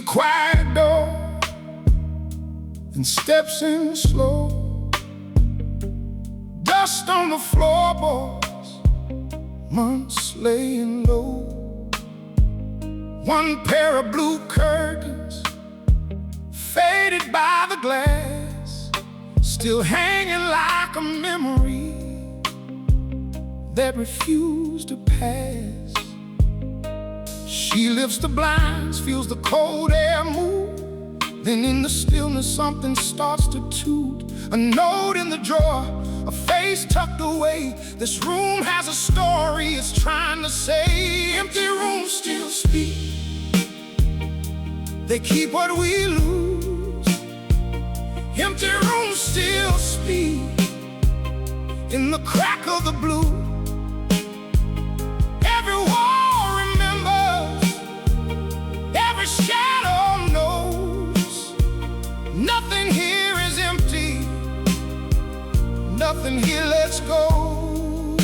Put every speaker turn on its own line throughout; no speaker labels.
quiet door and steps in slow. Dust on the floorboards, months laying low. One pair of blue curtains, faded by the glass, still hanging like a memory that refused to pass. She lifts the blinds, feels the cold air move. Then in the stillness something starts to toot. A note in the drawer, a face tucked away. This room has a story it's trying to say. Empty rooms still speak, they keep what we lose. Empty rooms still speak in the crack of the blue. Every wall remembers, every shadow knows. Nothing here is empty, nothing here lets go.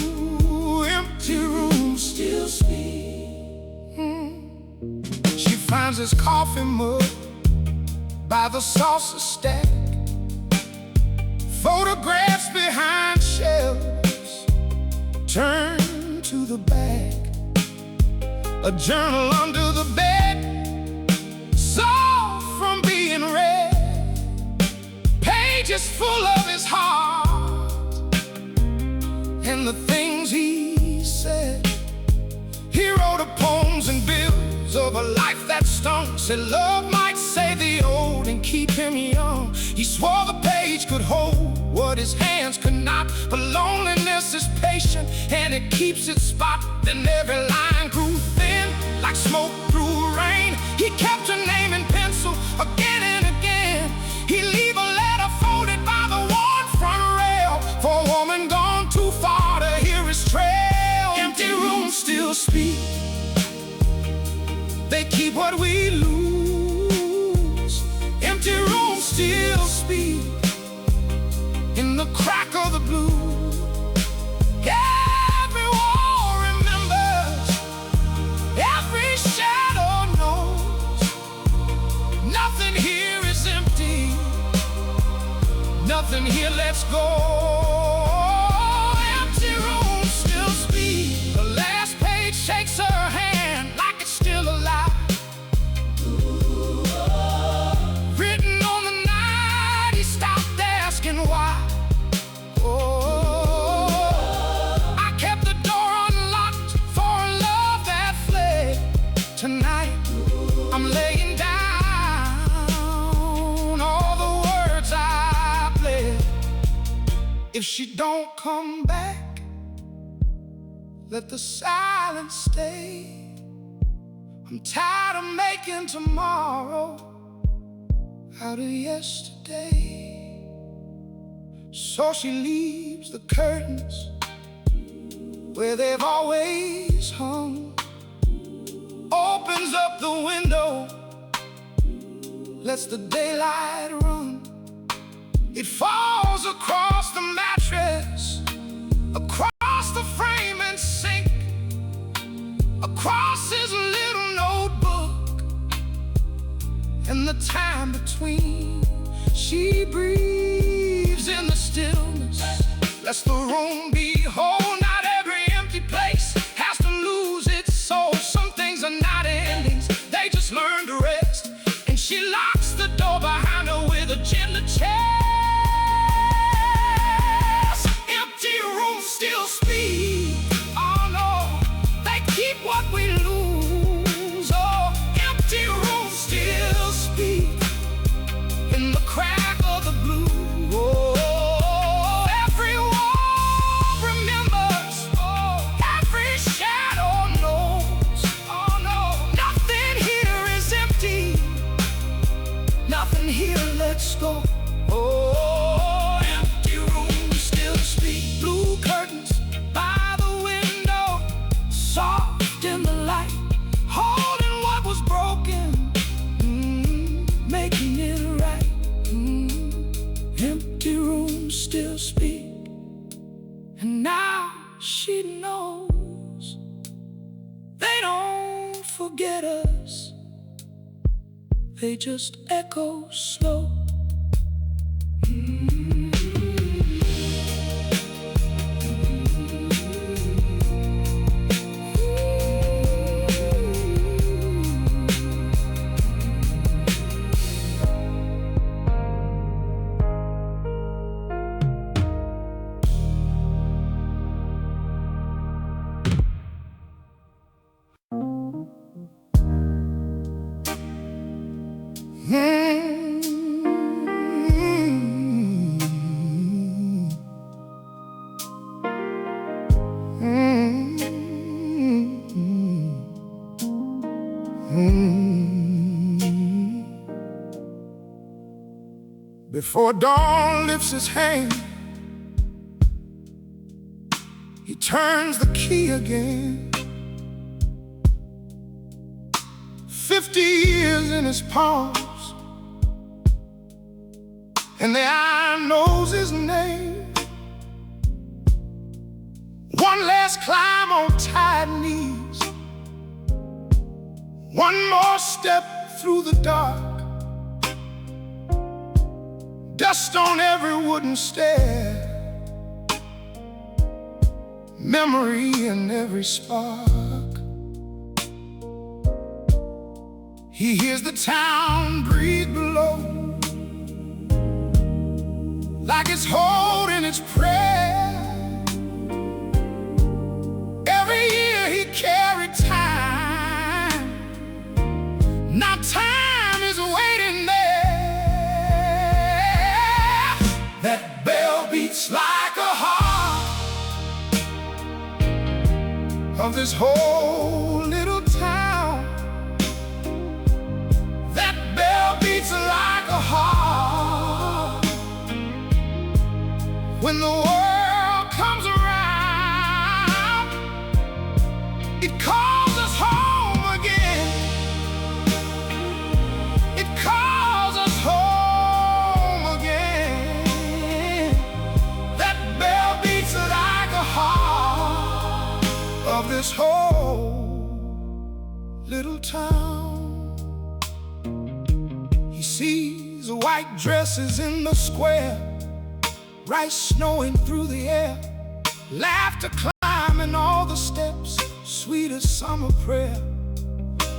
Empty rooms still speak. She finds his coffee mug by the saucer stack, photographs behind shelves, turn to the back. A journal under the bed, soft from being read, pages full of his heart and the things he said. He wrote of poems and bills of a life that stung. Said love might save the old and keep him young. He swore the page could hold what his hands could not. But loneliness is patient and it keeps its spot. Then every line grew thin like smoke through rain. He kept her name in pencil again and again. He'd leave a letter folded by the worn front rail for a woman gone too far to hear his trail. Empty rooms still speak, they keep what we lose. Empty rooms still speak in the crack of the blue. Every wall remembers, every shadow knows. Nothing here is empty, nothing here lets go. Empty rooms still speak. The last page shakes her hand like it's still alive. Written on the night he stopped asking why. I kept the door unlocked for a love that fled. Tonight I'm laying down all the words I pled. If she don't come back, let the silence stay. I'm tired of making tomorrow out of yesterday. So she leaves the curtains where they've always hung, opens up the window, lets the daylight run. It falls across the mattress, across the frame and sink, across his little notebook, and the time between. She breathes in the stillness, lets the room be whole. Not every empty place has to lose its soul. Some things are not endings, they just learn to rest. And she locks the door behind her with a gentle chest. Empty rooms still speak. Oh no, they keep what we lose. Oh, empty rooms still speak in the crack of the blue. Oh, every wall remembers. Oh, every shadow knows. Oh no, nothing here is empty, nothing here lets go. Oh, empty rooms still speak. Blue curtains by the window, soft in the light, holding what was broken, making it right. Empty rooms still speak, and now she knows they don't forget us. they just echo slow. Before dawn lifts his hand, he turns the key again. 50 years in his palms, and the eye knows his name. One last climb on tired knees, one more step through the dark. Dust on every wooden stair, memory in every spark. He hears the town breathe below, like it's holding its prayer. Every year he carried time, now time is waiting there. That bell beats like a heart of this whole little town. That bell beats like a heart when the world comes around. It calls us home again. It calls us home again. That bell beats like a heart of this whole little town. He sees the white dresses in the square, rice snowing through the air, laughter climbing all the steps, sweet as summer prayer.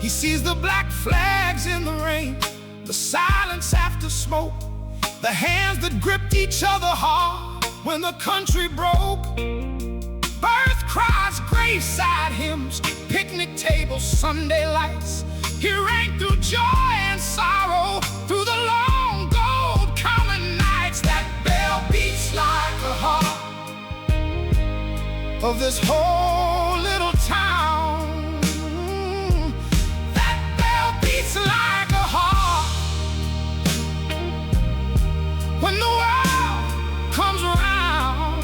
He sees the black flags in the rain, the silence after smoke, the hands that gripped each other hard when the country broke. Birth cries, graveside hymns, picnic tables, Sunday lights. He rang through joy and sorrow, through the long gold common nights. That bell beats like a heart of this whole little town. That bell beats like a heart when the world comes around.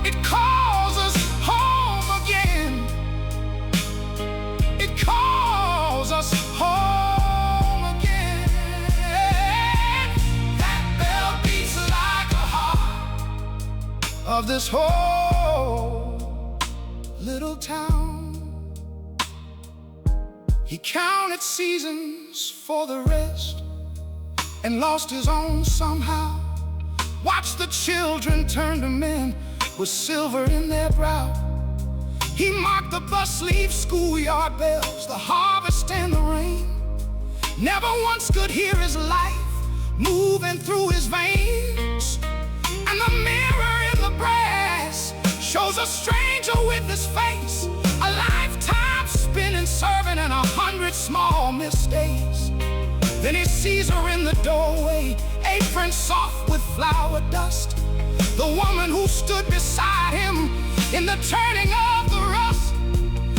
It calls us home again. It calls us home again. That bell beats like a heart of this whole little town. He counted seasons for the rest and lost his own somehow. Watched the children turn to men with silver in their brow. He marked the bus leave, schoolyard bells, the harvest and the rain. Never once could hear his life moving through his veins. And the mirror in the brass shows a stranger with his face, a lifetime spinning, serving in 100 small mistakes. Then he sees her in the doorway, apron soft with flour dust, the woman who stood beside him in the turning of the rust.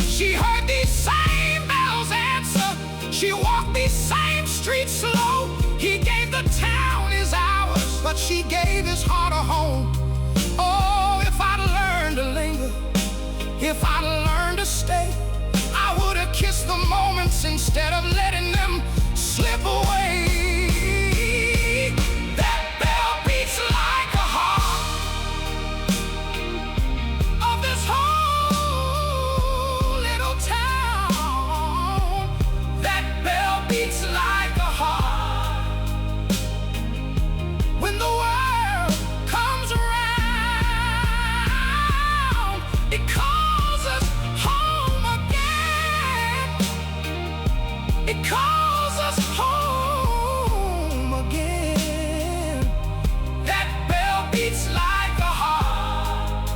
She heard these same bells answer, she walked these same streets slow. He gave the town his hours, but she gave his heart a home. Oh, if I'd learned to linger, if I'd learned to stay, I would have kissed the moments instead of letting them slip away. That bell beats like a heart of this whole little town. That bell beats It calls us home again. It calls us home again. That bell beats like the heart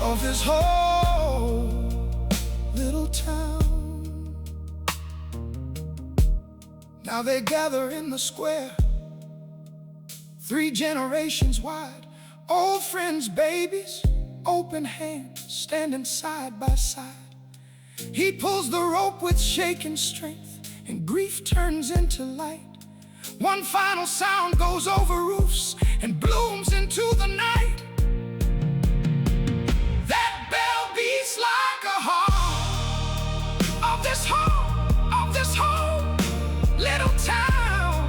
of this whole little town. Now they gather in the square, 3 generations wide, old friends, babies, open hands, standing side by side. He pulls the rope with shaking strength, and grief turns into light. One final sound goes over roofs and blooms into the night. That bell beats like a heart of this whole little town.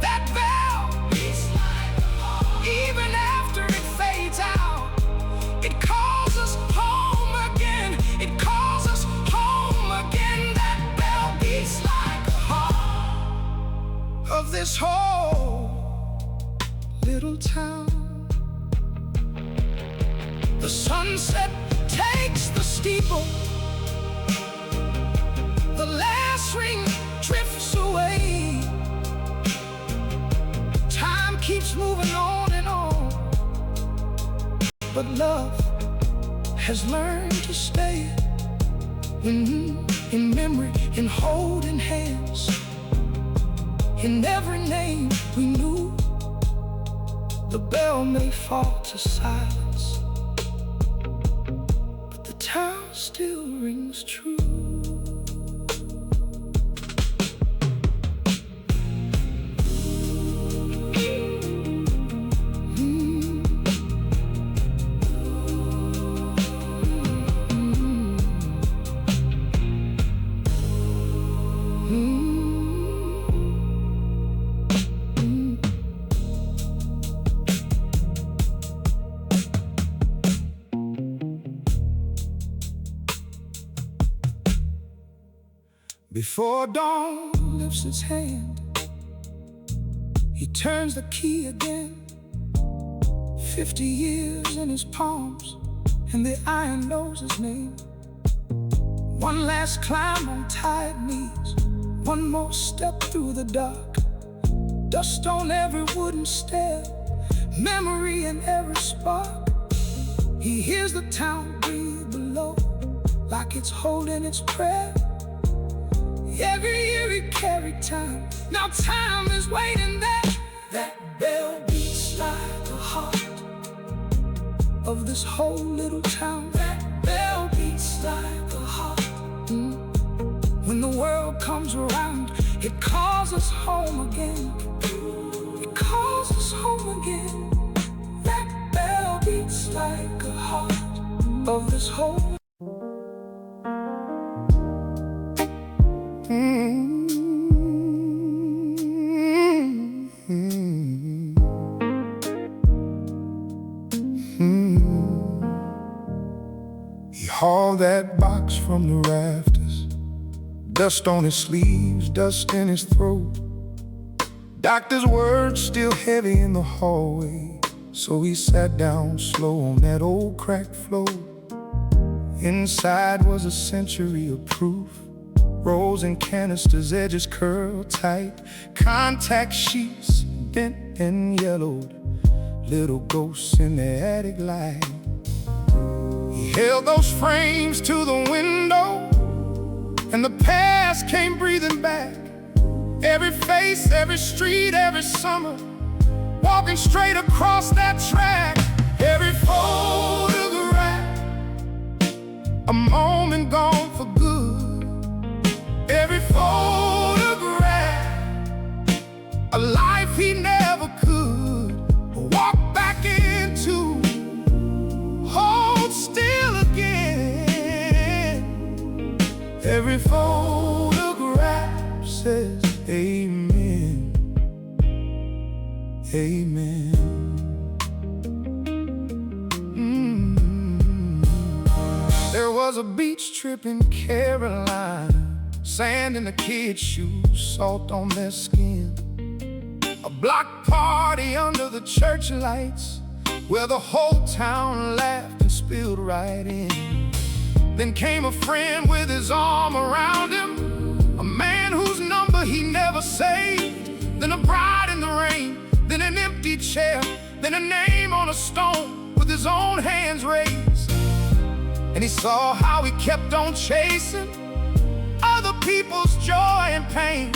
That bell beats like a heart. Even after it fades out, it calls us home again. It calls us home again. That bell beats like a heart of this whole little town. The sunset takes the steeple. The last ring drifts away. Time keeps moving on and on, but love has learned to stay. In memory, in holding hands, in every name we knew. The bell may fall to silence, but the town still rings true. Before dawn lifts its hand, he turns the key again. 50 years in his palms, and the iron knows his name. One last climb on tired knees, one more step through the dark. Dust on every wooden stair, memory in every spark. He hears the town breathe below, like it's holding its prayer. Every year he carried time, now time is waiting there. That bell beats like the heart of this whole little town. That bell beats like the heart. When the world comes around, it calls us home again. It calls us home again. That bell beats like a heart of this whole. He hauled that box from the rafters, dust on his sleeves, dust in his throat. Doctor's words still heavy in the hallway, so he sat down slow on that old cracked floor. Inside was a century of proof, rolls and canisters, edges curled tight, contact sheets bent and yellowed, little ghosts in the attic light. He held those frames to the window, and the past came breathing back. Every face, every street, every summer, walking straight across that track. Every photograph, a moment gone for good. Every photograph, a life he never could walk back into, hold still again. Every photograph says amen, amen. There was a beach trip in Carolina, sand in the kids' shoes, salt on their skin. A block party under the church lights, where the whole town laughed and spilled right in. Then came a friend with his arm around him, a man whose number he never saved. Then a bride in the rain, then an empty chair, then a name on a stone with his own hands raised. And he saw how he kept on chasing other people's joy and pain,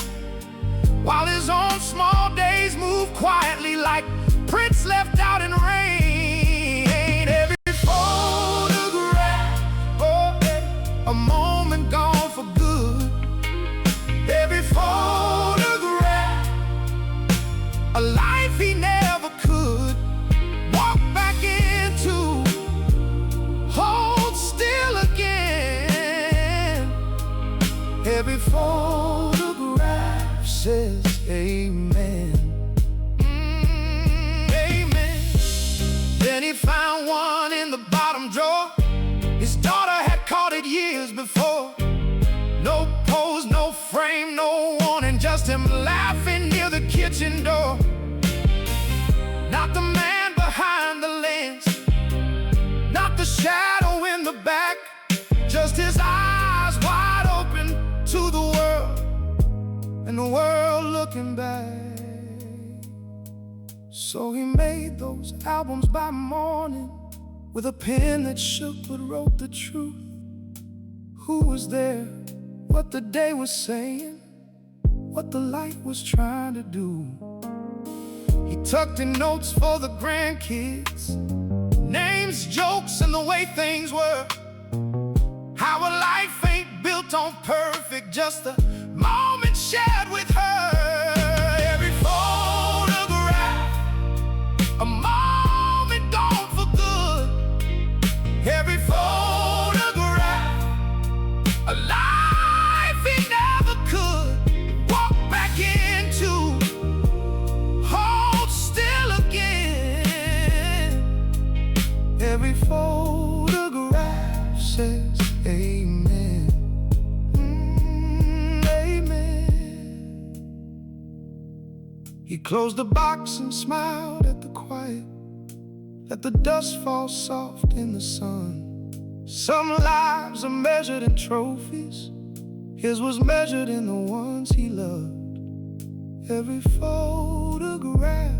while his own small days moved quietly like prints left out in rain. Every photograph, oh, a moment gone for good. Every photograph, a life he never could walk back into, hold still again. Every photograph says amen. Amen. Then he found one in the bottom drawer. His daughter had caught it years before. No pose, no frame, no warning, just him laughing near the kitchen door. Not the man behind the lens, not the shadow in the back, just his eyes wide open to the world, and the world looking back. So he made those albums by morning, with a pen that shook but wrote the truth. Who was there, what the day was saying, what the light was trying to do. He tucked in notes for the grandkids, names, jokes, and the way things were. How a life ain't built on perfect, just a moment shared with her. Every photograph, a moment gone for good. Every photograph, a life he never could walk back into, hold still again. Every photograph says amen. Amen. He closed the box and smiled at the quiet, let the dust fall soft in the sun. Some lives are measured in trophies, his was measured in the ones he loved. Every photograph,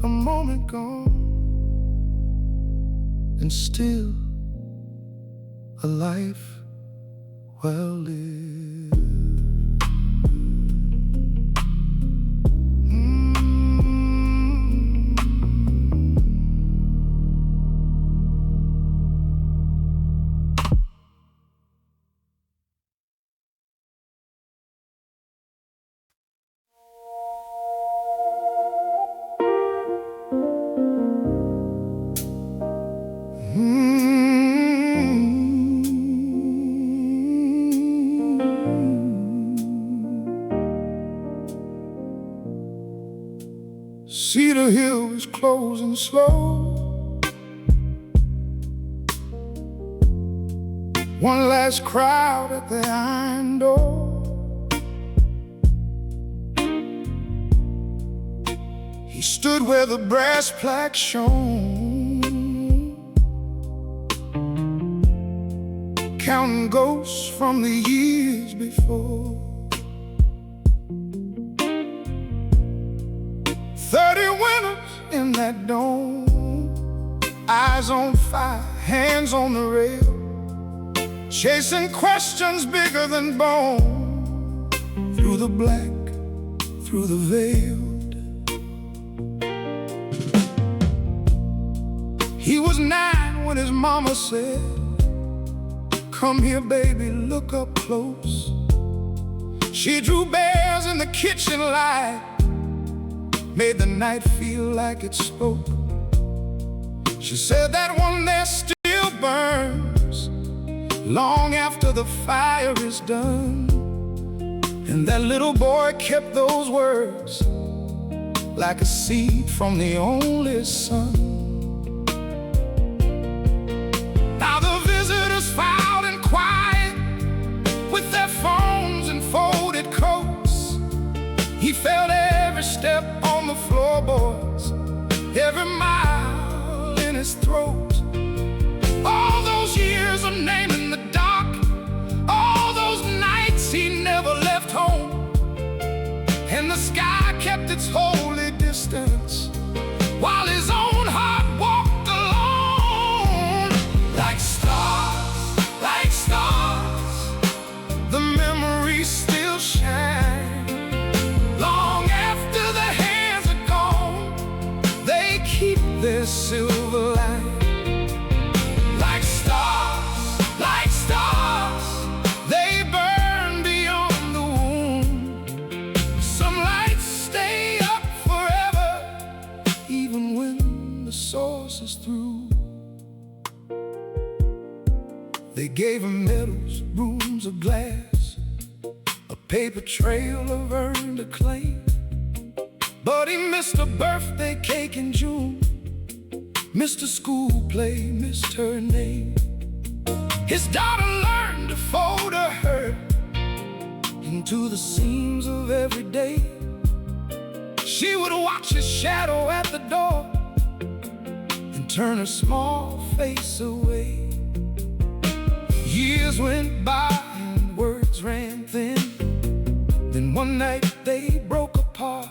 a moment gone, and still a life well lived. Cedar Hill is closing slow. One last crowd at the iron door. He stood where the brass plaque shone, counting ghosts from the years before. 30 winters in that dome, eyes on fire, hands on the rail, chasing questions bigger than bone, through the black, through the veiled. He was 9 when his mama said, "Come here, baby, look up close." She drew bears in the kitchen light, made the night feel like it spoke. She said that one there still burns long after the fire is done. And that little boy kept those words like a seed from the only son. Now the visitors filed in quiet with their phones and folded coats. He felt every step on the floorboards, every mile in his throat. Oh, name in the dark. All those nights he never left home, and the sky kept its holy distance, while his own heart walked alone. Like stars, the memories still shine. Long after the hands are gone, they keep their silver line. Like stars, they burn beyond the wound. Some lights stay up forever, even when the source is through. They gave him medals, rooms of glass, a paper trail of earned acclaim. But he missed a birthday cake in June, missed a school play, missed her name. His daughter learned to fold her hurt into the seams of every day. She would watch his shadow at the door and turn her small face away. Years went by and words ran thin. Then one night they broke apart.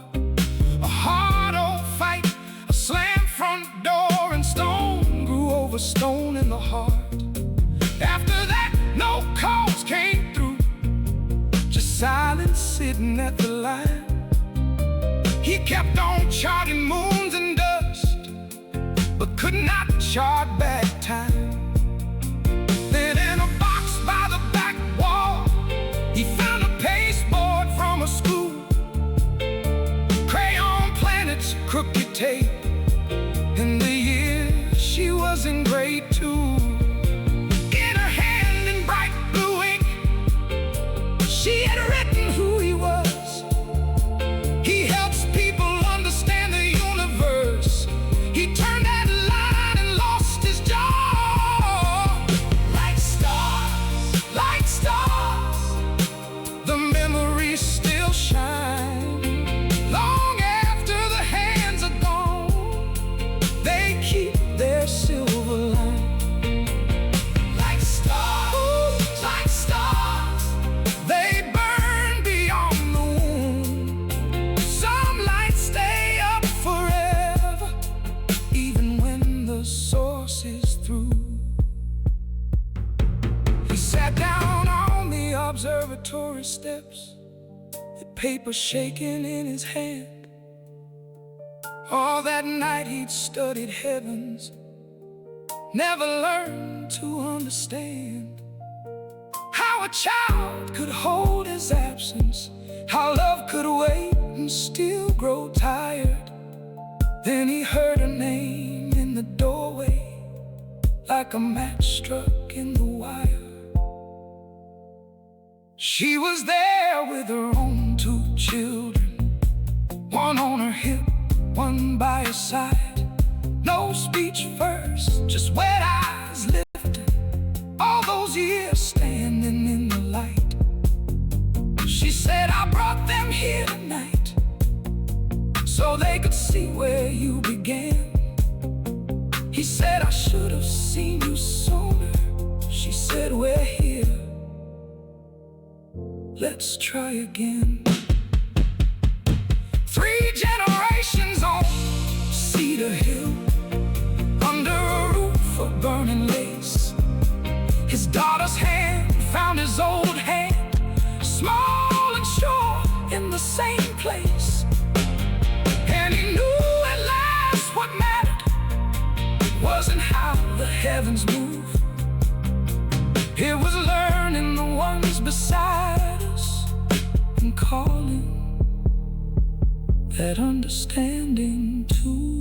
A hard old fight, a slammed front door, and stone grew over stone in the heart. After that, no calls came through, just silence sitting at the line. He kept on charting moons and dust, but could not chart back time. Then in a box by the back wall, he found a pasteboard from a school, crayon planets, crooked tape, and the year she was in grade 2. In her hand in bright blue ink, she had written who he was. He helps people understand the universe. He turned that line and lost his jaw. Like stars, the memories still shine. Long after the hands are gone, they keep their silver line. Like stars, they burn beyond the wound. Some lights stay up forever, even when the source is through. He sat down on the observatory steps, the paper shaking in his hand. All that night he'd studied heavens, never learned to understand how a child could hold his absence, how love could wait and still grow tired. Then he heard her name in the doorway, like a match struck in the wire. She was there with her own 2 children, one on her hip, one by her side. No speech first, just wet eyes lifting, all those years standing in the light. She said, I brought them here tonight so they could see where you began. He said, I should have seen you sooner. She said, we're here, let's try again. 3 generations on Cedar Hill, under a roof of burning lace. His daughter's hand found his old hand, small and sure in the same place. And he knew at last what mattered wasn't how the heavens move. It was learning the ones beside us and calling that understanding too.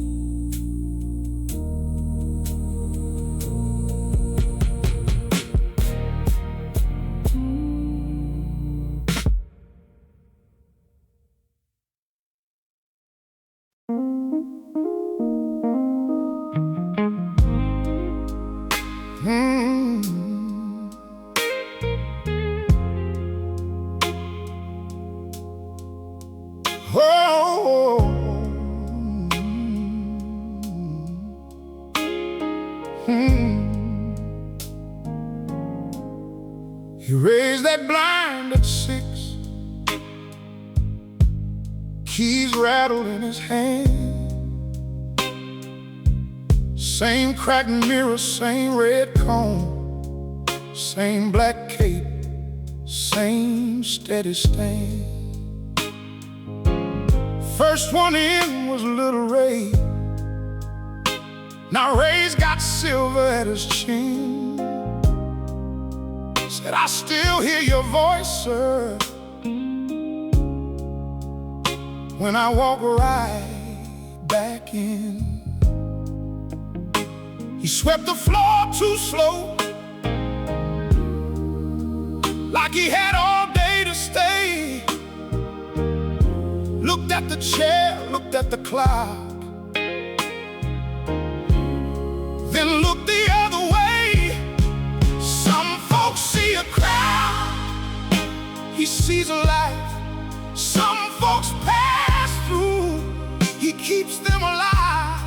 He raised that blind at 6, keys rattled in his hand. Same cracked mirror, same red cone, same black cape, same steady stand. First one in was little Ray. Now Ray's got silver at his chin. Said, I still hear your voice, sir, when I walk right back in. He swept the floor too slow, like he had all day to stay. Looked at the chair, looked at the clock, then looked the other way. Some folks see a crowd, he sees a life. Some folks pass through, he keeps them alive.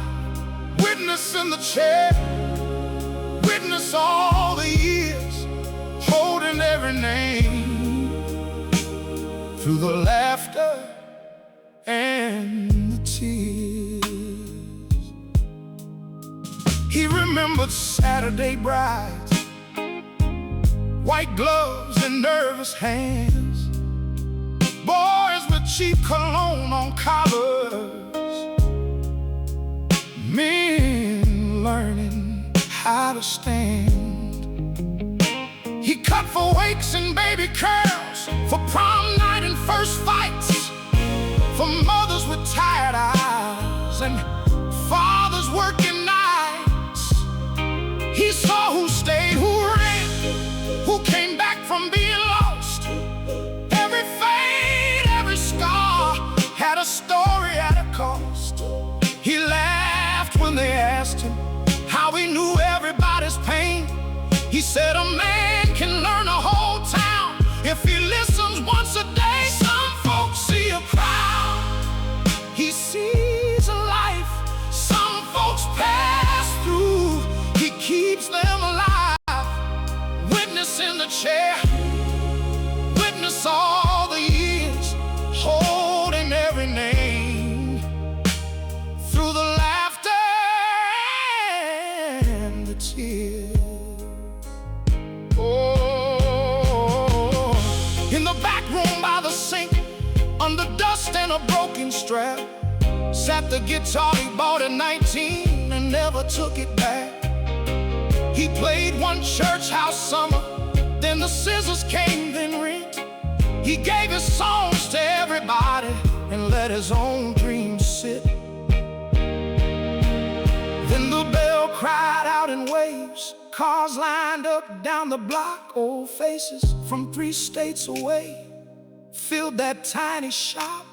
Witness in the chair, witness all the years, holding every name. Through the laughter and the tears, he remembered Saturday brides, white gloves and nervous hands, boys with cheap cologne on collars, men learning how to stand. He cut for wakes and baby curls, for prom night and first fights, for mothers with tired eyes and fathers working nights. He saw who stayed, who ran, who came back from being lost. Every fade, every scar had a story at a cost. He laughed when they asked him how he knew everybody's pain. He said a man can learn a whole town if he listens once a day. Some folks see a crowd, he sees a life. Some folks pass through, he keeps them alive. Witness in the chair, witness all the years, holding every name. Through the laughter and the tears. Oh, in the back room by the sink, under dust and a broken strap, sat the guitar he bought at 19 and never took it back. He played one church house summer, then the scissors came, then rent. He gave his songs to everybody and let his own dreams sit. Then the bell cried out in waves, cars lined up down the block, old faces from 3 states away filled that tiny shop.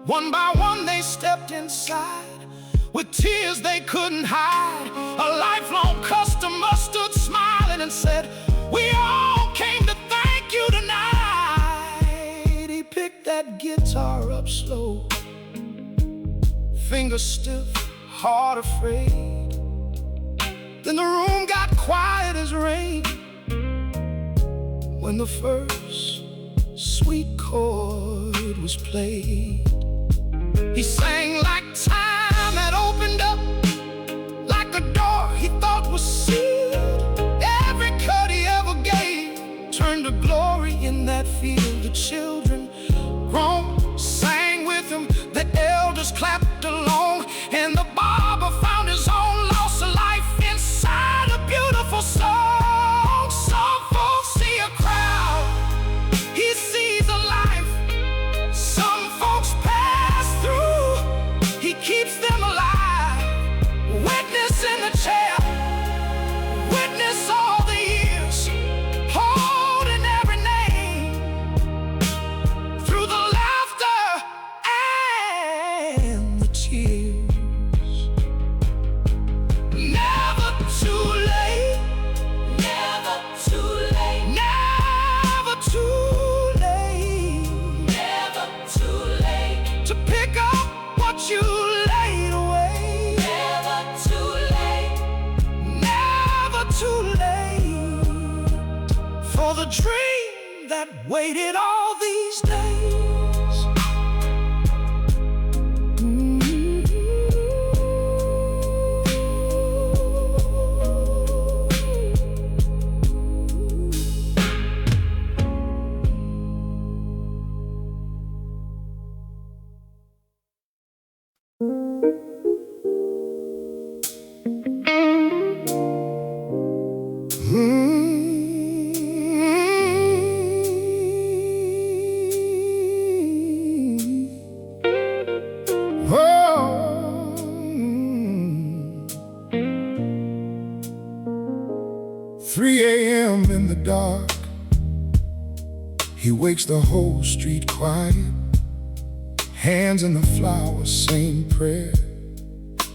One by one they stepped inside, with tears they couldn't hide. A lifelong customer stood smiling and said, we all came to thank you tonight. He picked that guitar up slow, fingers stiff, heart afraid. Then the room got quiet as rain when the first sweet chord was played. He sang like time had opened up, like a door he thought was sealed. Every cut he ever gave turned to glory in that field. The children groaned, sang with him, the elders clapped along, and the barber found his own lost life inside a beautiful song. Some folks see a crowd, he sees a life. Some folks pass through, he keeps them alive. Witness in the chair, witness all the years, holding every name. Through the laughter and the tears. Never too late, never too late, never too late, never too late to pick up what you laid away. Never too late, never too late for the dream that waited all these days. Oh, 3 a.m. in the dark, he wakes the whole street quiet. Hands in the flowers, same prayer,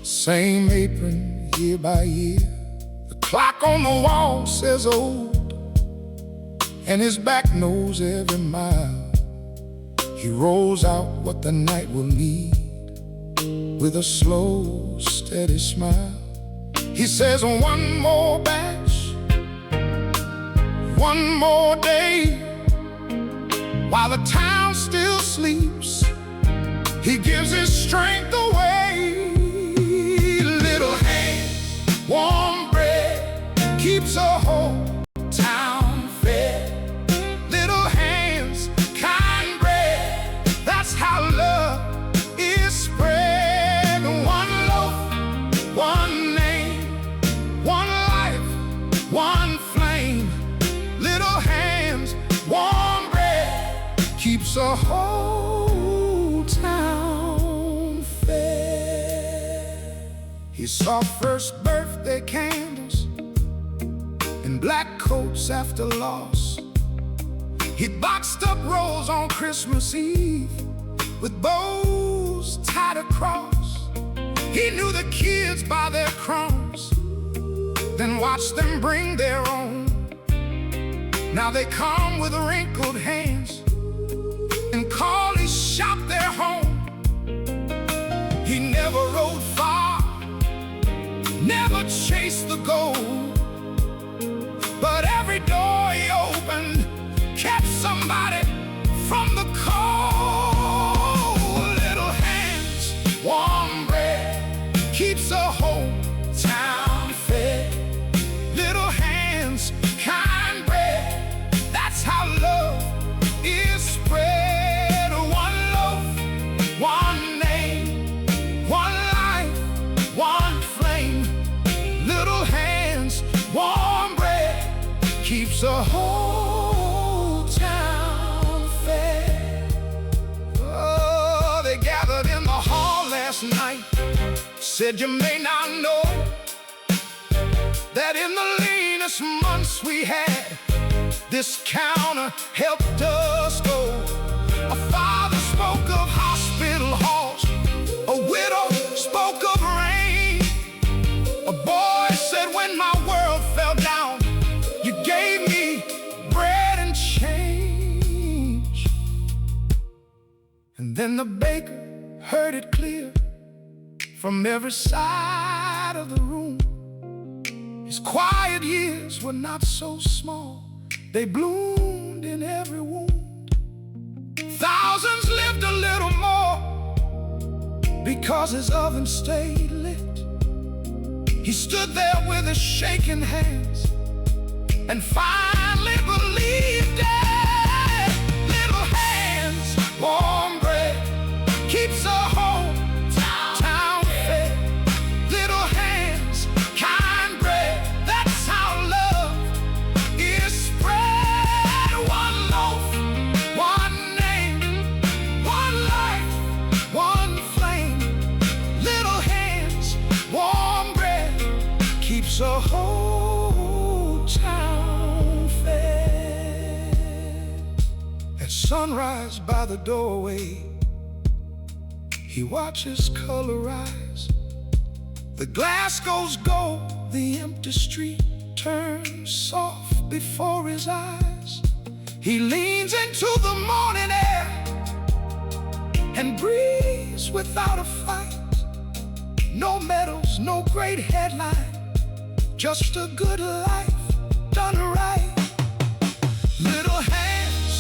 same apron year by year. The clock on the wall says old, and his back knows every mile. He rolls out what the night will need with a slow, steady smile. He says, one more batch, one more day, while the town still sleeps. He gives his strength away. Little hands, warm bread, keeps a whole town fed. Little hands, kind bread, that's how love is spread. One loaf, one name, one life, one flame. Little hands, warm bread, keeps a whole town fed. He saw first birthday candles in black coats after loss. He boxed up rolls on Christmas Eve with bows tied across. He knew the kids by their crumbs, then watched them bring their own. Now they come with wrinkled hands and call his shop their home. He never rode far, never chased the gold, but every door he opened kept somebody from the cold. Little hands, warm bread, keeps a whole town fed. Little hands, kind bread, that's how love is spread. One loaf, one name, one life, one flame. Little hands, warm bread, keeps a whole town fed. Oh, they gathered in the hall last night, said you may not know that in the leanest months we had, this counter helped us go. A father spoke of hospital halls, a widow spoke of rain. A boy said, when my world fell down, you gave me bread and change. And then the baker heard it clear from every side of the room. His quiet years were not so small, they bloomed in every wound. Thousands lived a little more because his oven stayed lit. He stood there with his shaking hands and finally believed it. Little hands, warm bread, keeps a whole town fed. Little hands, kind bread, that's how love is spread. One loaf, one name, one life, one flame. Little hands, warm bread, keeps a whole town fed. At sunrise by the doorway, he watches color rise. The glass goes gold, the empty street turns soft before his eyes. He leans into the morning air and breathes without a fight. No medals, no great headline, just a good life done right. Little hands,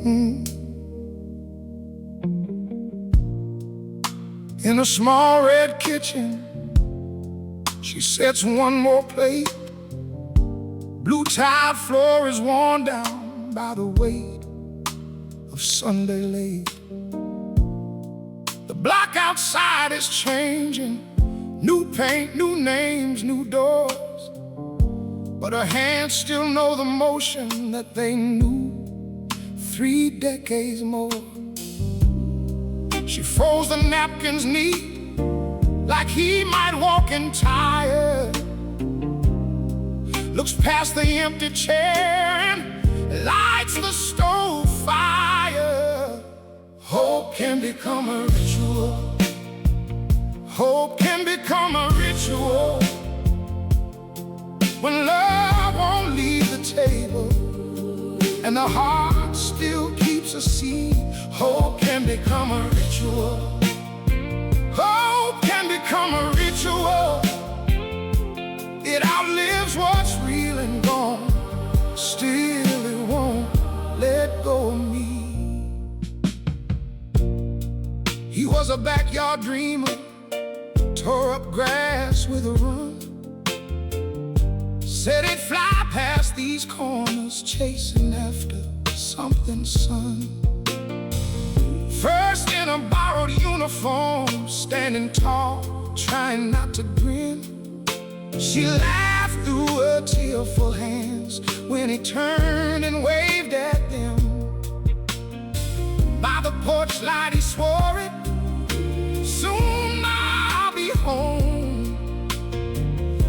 Mm. In a small red kitchen, she sets one more plate. Blue tile floor is worn down by the weight of Sunday late. The block outside is changing. New paint, new names, new doors. But her hands still know the motion that they knew 3 decades more. She folds the napkins neat, like he might walk in tired. Looks past the empty chair and lights the stove fire. Hope can become a ritual. Hope can become a ritual. When love won't leave the table and the heart still keeps a seed. Hope can become a ritual. Hope can become a ritual. It outlives what's real and gone. Still it won't let go of me. He was a backyard dreamer, tore up grass with a run. Said he'd fly past these corners, chasing after something, son. First in a borrowed uniform, standing tall, trying not to grin. She laughed through her tearful hands when he turned and waved at them. By the porch light he swore it, soon I'll be home.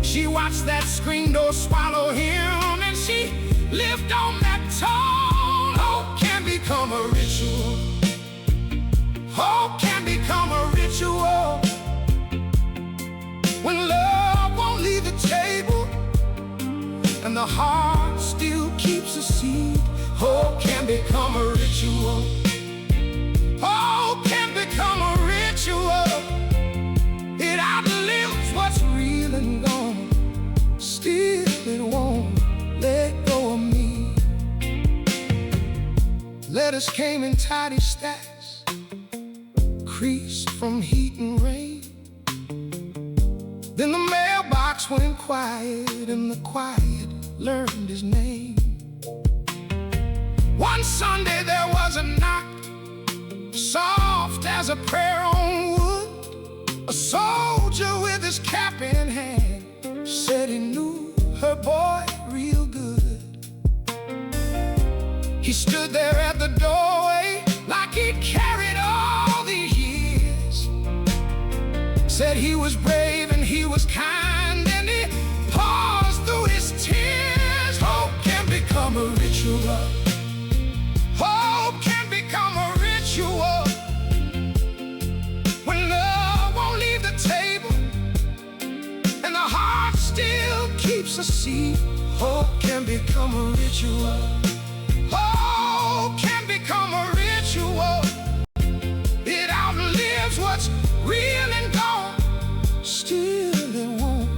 She watched that screen door swallow him, and she lived on that tone. Hope can become a ritual. Hope can become a ritual. When love won't leave the table and the heart still keeps a seed. Hope can become a ritual. Hope can become a ritual. It outlives what's real and gone. Still it won't let go of me. Letters came in tidy stacks, creased from heat and rain. Then the mailbox went quiet, and the quiet learned his name. One Sunday there was a knock, soft as a prayer on wood. A soldier with his cap in hand said he knew her boy real good. He stood there at the doorway like he'd carried all these years. Said he was brave and he was kind, and he paused through his tears. Hope can become a ritual. Hope can become a ritual. When love won't leave the table and the heart still keeps a seed. Hope can become a ritual. Hope can become a ritual. It outlives what's real and gone. Still it won't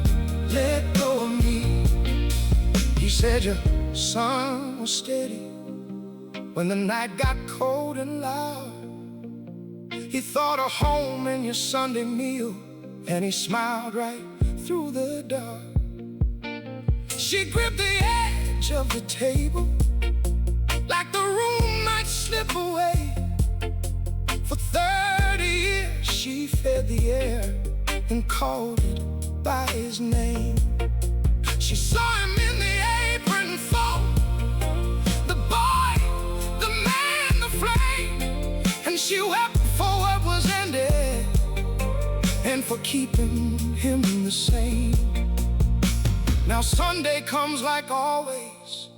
let go of me. He said your sun was steady when the night got cold and loud. He thought of home and your Sunday meal, and he smiled right through the dark. She gripped the edge of the table like the room might slip away. For 30 years she fed the air and called it by his name. She saw him in the apron fold, the boy, the man, the flame, and she wept for what was ended and for keeping him the same. Now Sunday comes like always,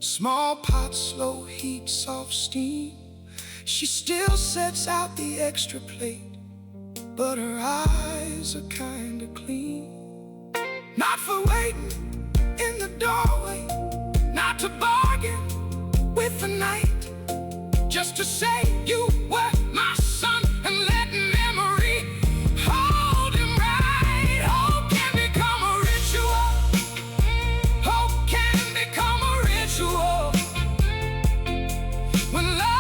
small pot, slow heat, soft steam. She still sets out the extra plate, but her eyes are kinda clean. Not for waiting in the doorway, not to bargain with the night, just to say you were my son and let memory hold him right. Hope can become a ritual. Hope can become a ritual. When love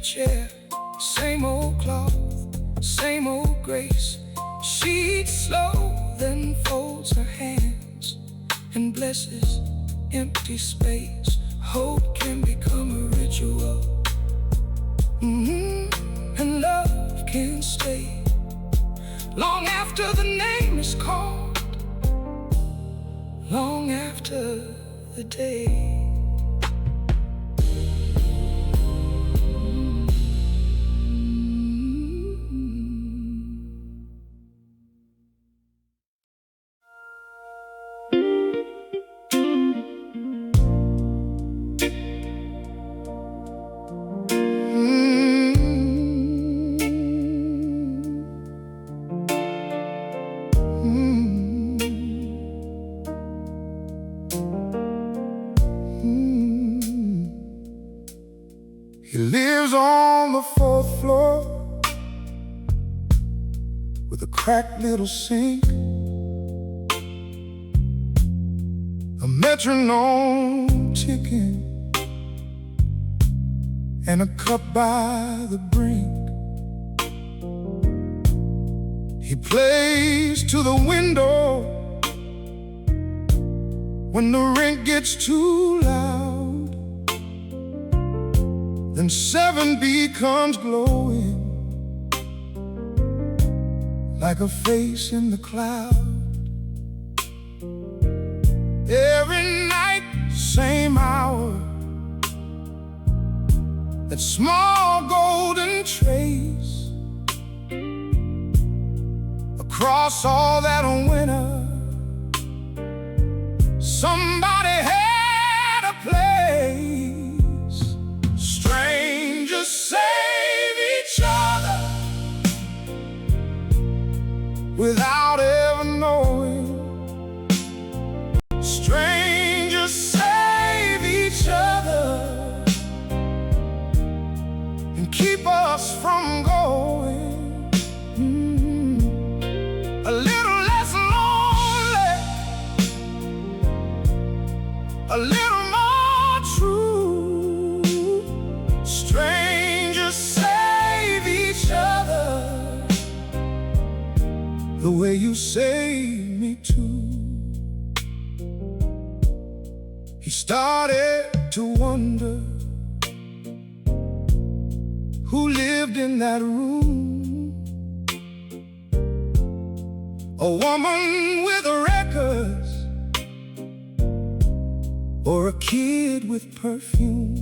chair, same old cloth, same old grace. She eats slow, then folds her hands and blesses empty space. Hope can become a ritual, and love can stay long after the name is called, long after the day. He lives on the 4th floor with a cracked little sink, a metronome ticking, and a cup by the brink. He plays to the window when the rent gets too loud. Then 7 becomes glowing like a face in the cloud. Every night, same hour, that small golden trace across all that winter. Somebody had a place. Strangers save each other without ever knowing. Strangers save each other and keep us from going. A little less lonely, a little more true. Strangers save each other the way you save me too. He started to wonder who lived in that room. A woman with records, or a kid with perfume,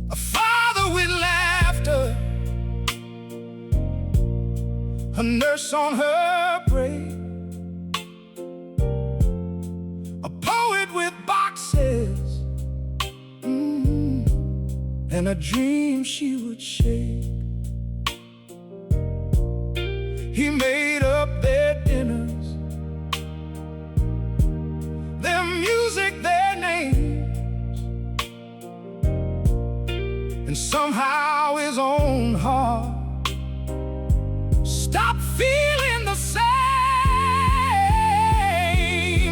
a father with laughter, a nurse on her break, a poet with boxes, and a dream she would shake. He made up their dinners, their music, their names, and somehow his own heart stopped feeling the same.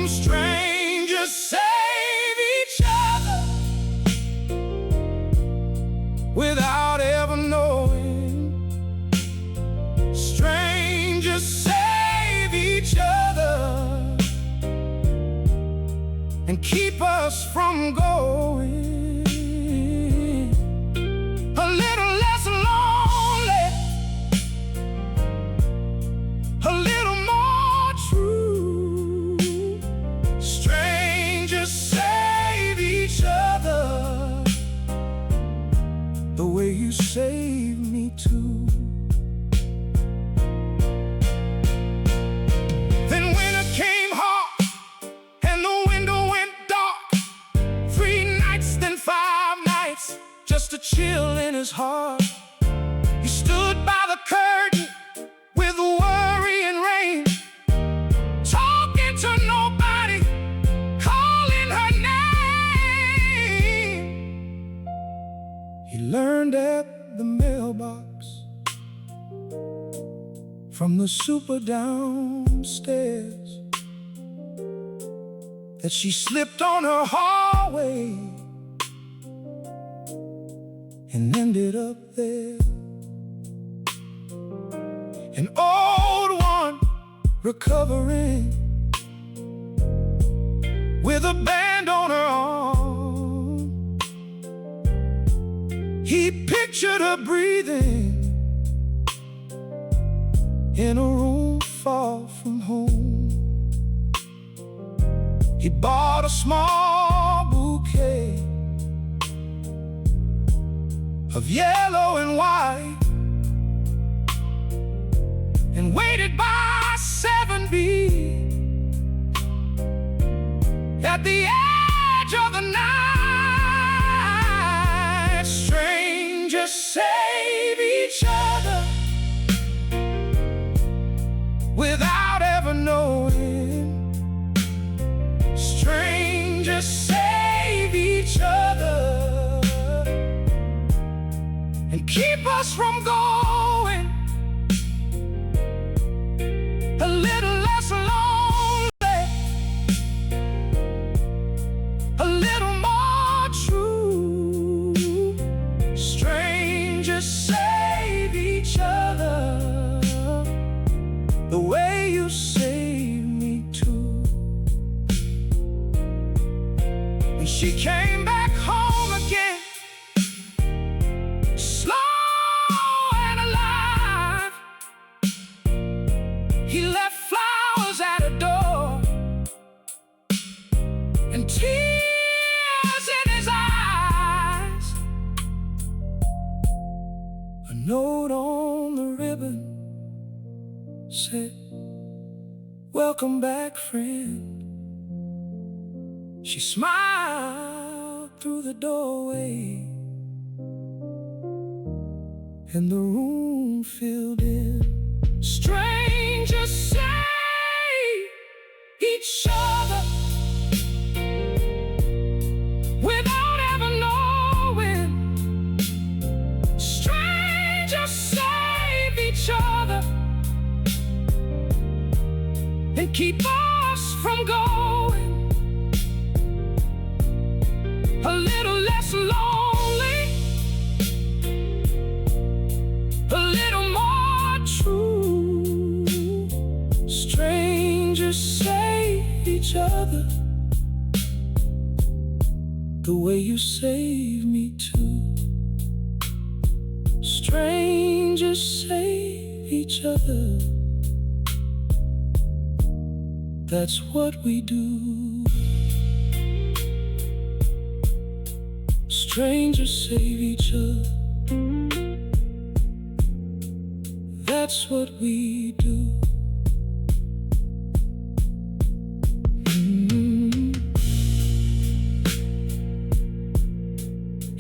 Strangers save each other without ever knowing. Strangers save each other and keep us from going. A little less lonely, a little more true. Strangers save each other the way you save me too. Just a chill in his heart. He stood by the curtain with worry and rain, talking to nobody, calling her name. He learned at the mailbox from the super downstairs that she slipped on her hallway and ended up there. An old one recovering with a band on her arm. He pictured her breathing in a room far from home. He bought a small bouquet of yellow and white and waited by 7B at the edge of the night. Strangers save each other without ever knowing. Strangers save each other and keep us from going a little less lonely, a little more true. Strangers save each other the way you saved me too. When she came back home again, slow and alive, he left flowers at her door and tears in his eyes. A note on the ribbon said, "Welcome back, friend." She smiled through the doorway and the room filled in. Strangers save each other without ever knowing. Strangers save each other and keep us from going a little less lonely, a little more true. Strangers save each other the way you save me too. Strangers save each other. That's what we do. Strangers save each other. That's what we do.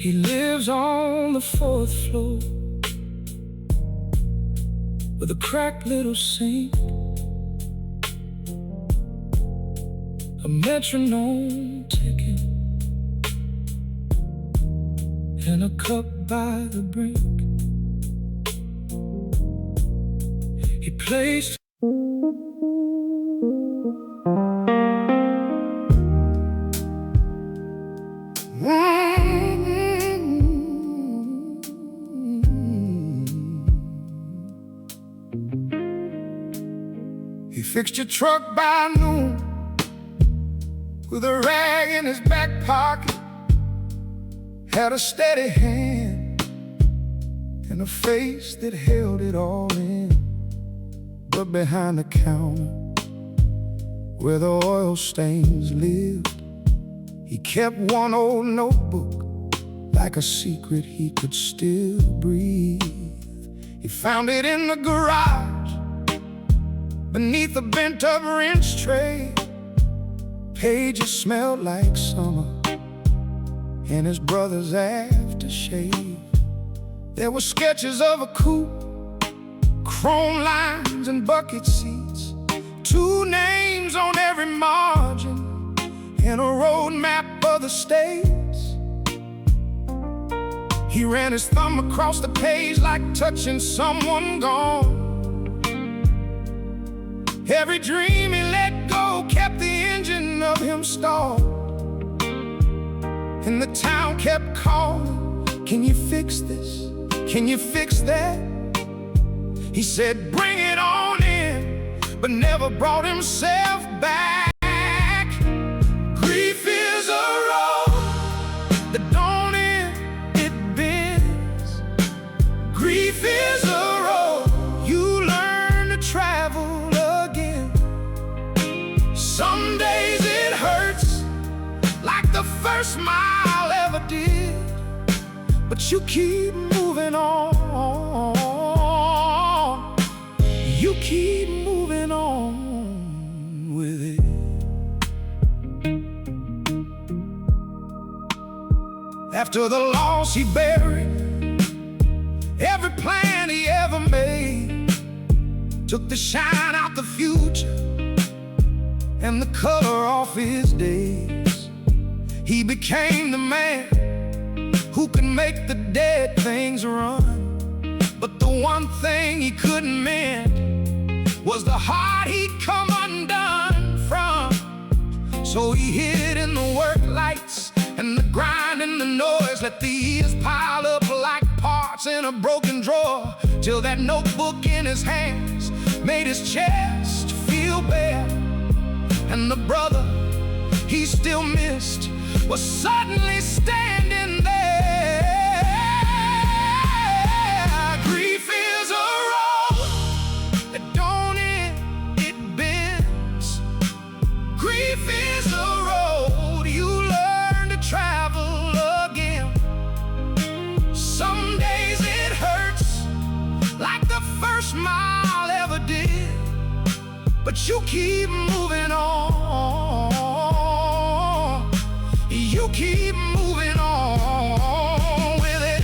He lives on the 4th floor with a cracked little sink, a metronome ticking, and a cup by the brink. He plays He fixed your truck by noon with a rag in his back pocket, had a steady hand and a face that held it all in. But behind the counter, where the oil stains lived, he kept one old notebook like a secret he could still breathe. He found it in the garage beneath a bent-up wrench tray. Pages smelled like summer and his brother's aftershave. There were sketches of a coupe, chrome lines and bucket seats, 2 names on every margin, and a road map of the states. He ran his thumb across the page like touching someone gone. Every dream he let go kept the engine of him stalled, and the town kept calling, can you fix this? Can you fix that? He said, bring it on in, but never brought himself back. Grief is a road that don't end, it bends. Grief is a road you learn to travel again. Some days it hurts like the first mile ever did, but you keep moving on. You keep moving on with it. After the loss, he buried every plan he ever made, took the shine out the future and the color off his days. He became the man who could make the dead things run, but the one thing he couldn't mend was the heart he'd come undone from. So he hid in the work lights and the grind and the noise, let the years pile up like parts in a broken drawer, till that notebook in his hands made his chest feel bare. And the brother he still missed was suddenly standing there. Grief is a road that don't end, it bends. Grief is a road you learn to travel again. Some days it hurts like the first mile ever did, but you keep moving on. You keep moving on with it.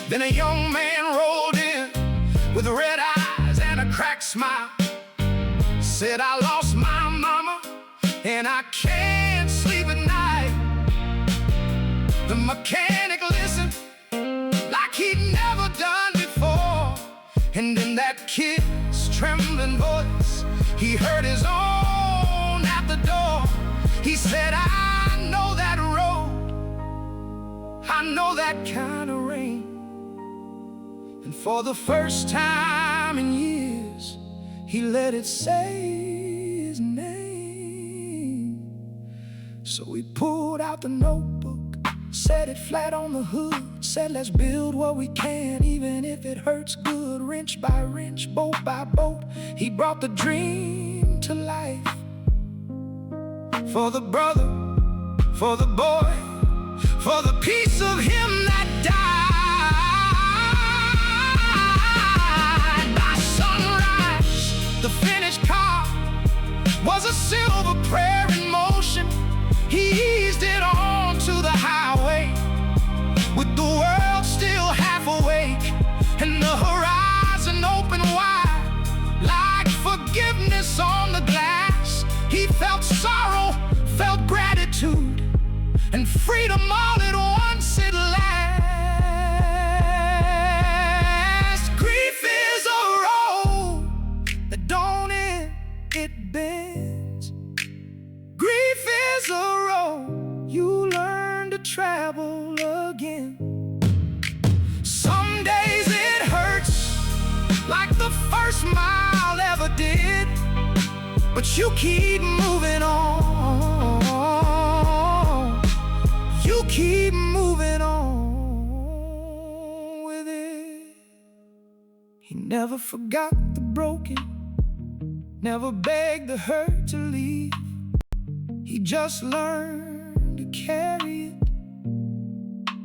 Then a young man rolled in with red eyes and a cracked smile. Said, I lost my mama and I can't sleep at night. The mechanic listened like he'd never done before, and in that kid's trembling voice he heard his own at the door. He said, I know that road, I know that kind of rain. And for the first time in years, he let it say his name. So he pulled out the notebook, set it flat on the hood, said, let's build what we can, even if it hurts good. Wrench by wrench, bolt by bolt, he brought the dream to life. For the brother, for the boy, for the piece of him that died. By sunrise, the finished car was a silver prayer in motion. He eased it on to the highway, with the world still half awake and the horizon open wide, like forgiveness on the glass. He felt sorrow, felt gratitude, and freedom all at once at last. Grief is a road that don't end, it bends. Grief is a road you learn to travel again. Some days it hurts like the first mile ever did, but you keep moving on. You keep moving on with it. He never forgot the broken, never begged the hurt to leave. He just learned to carry it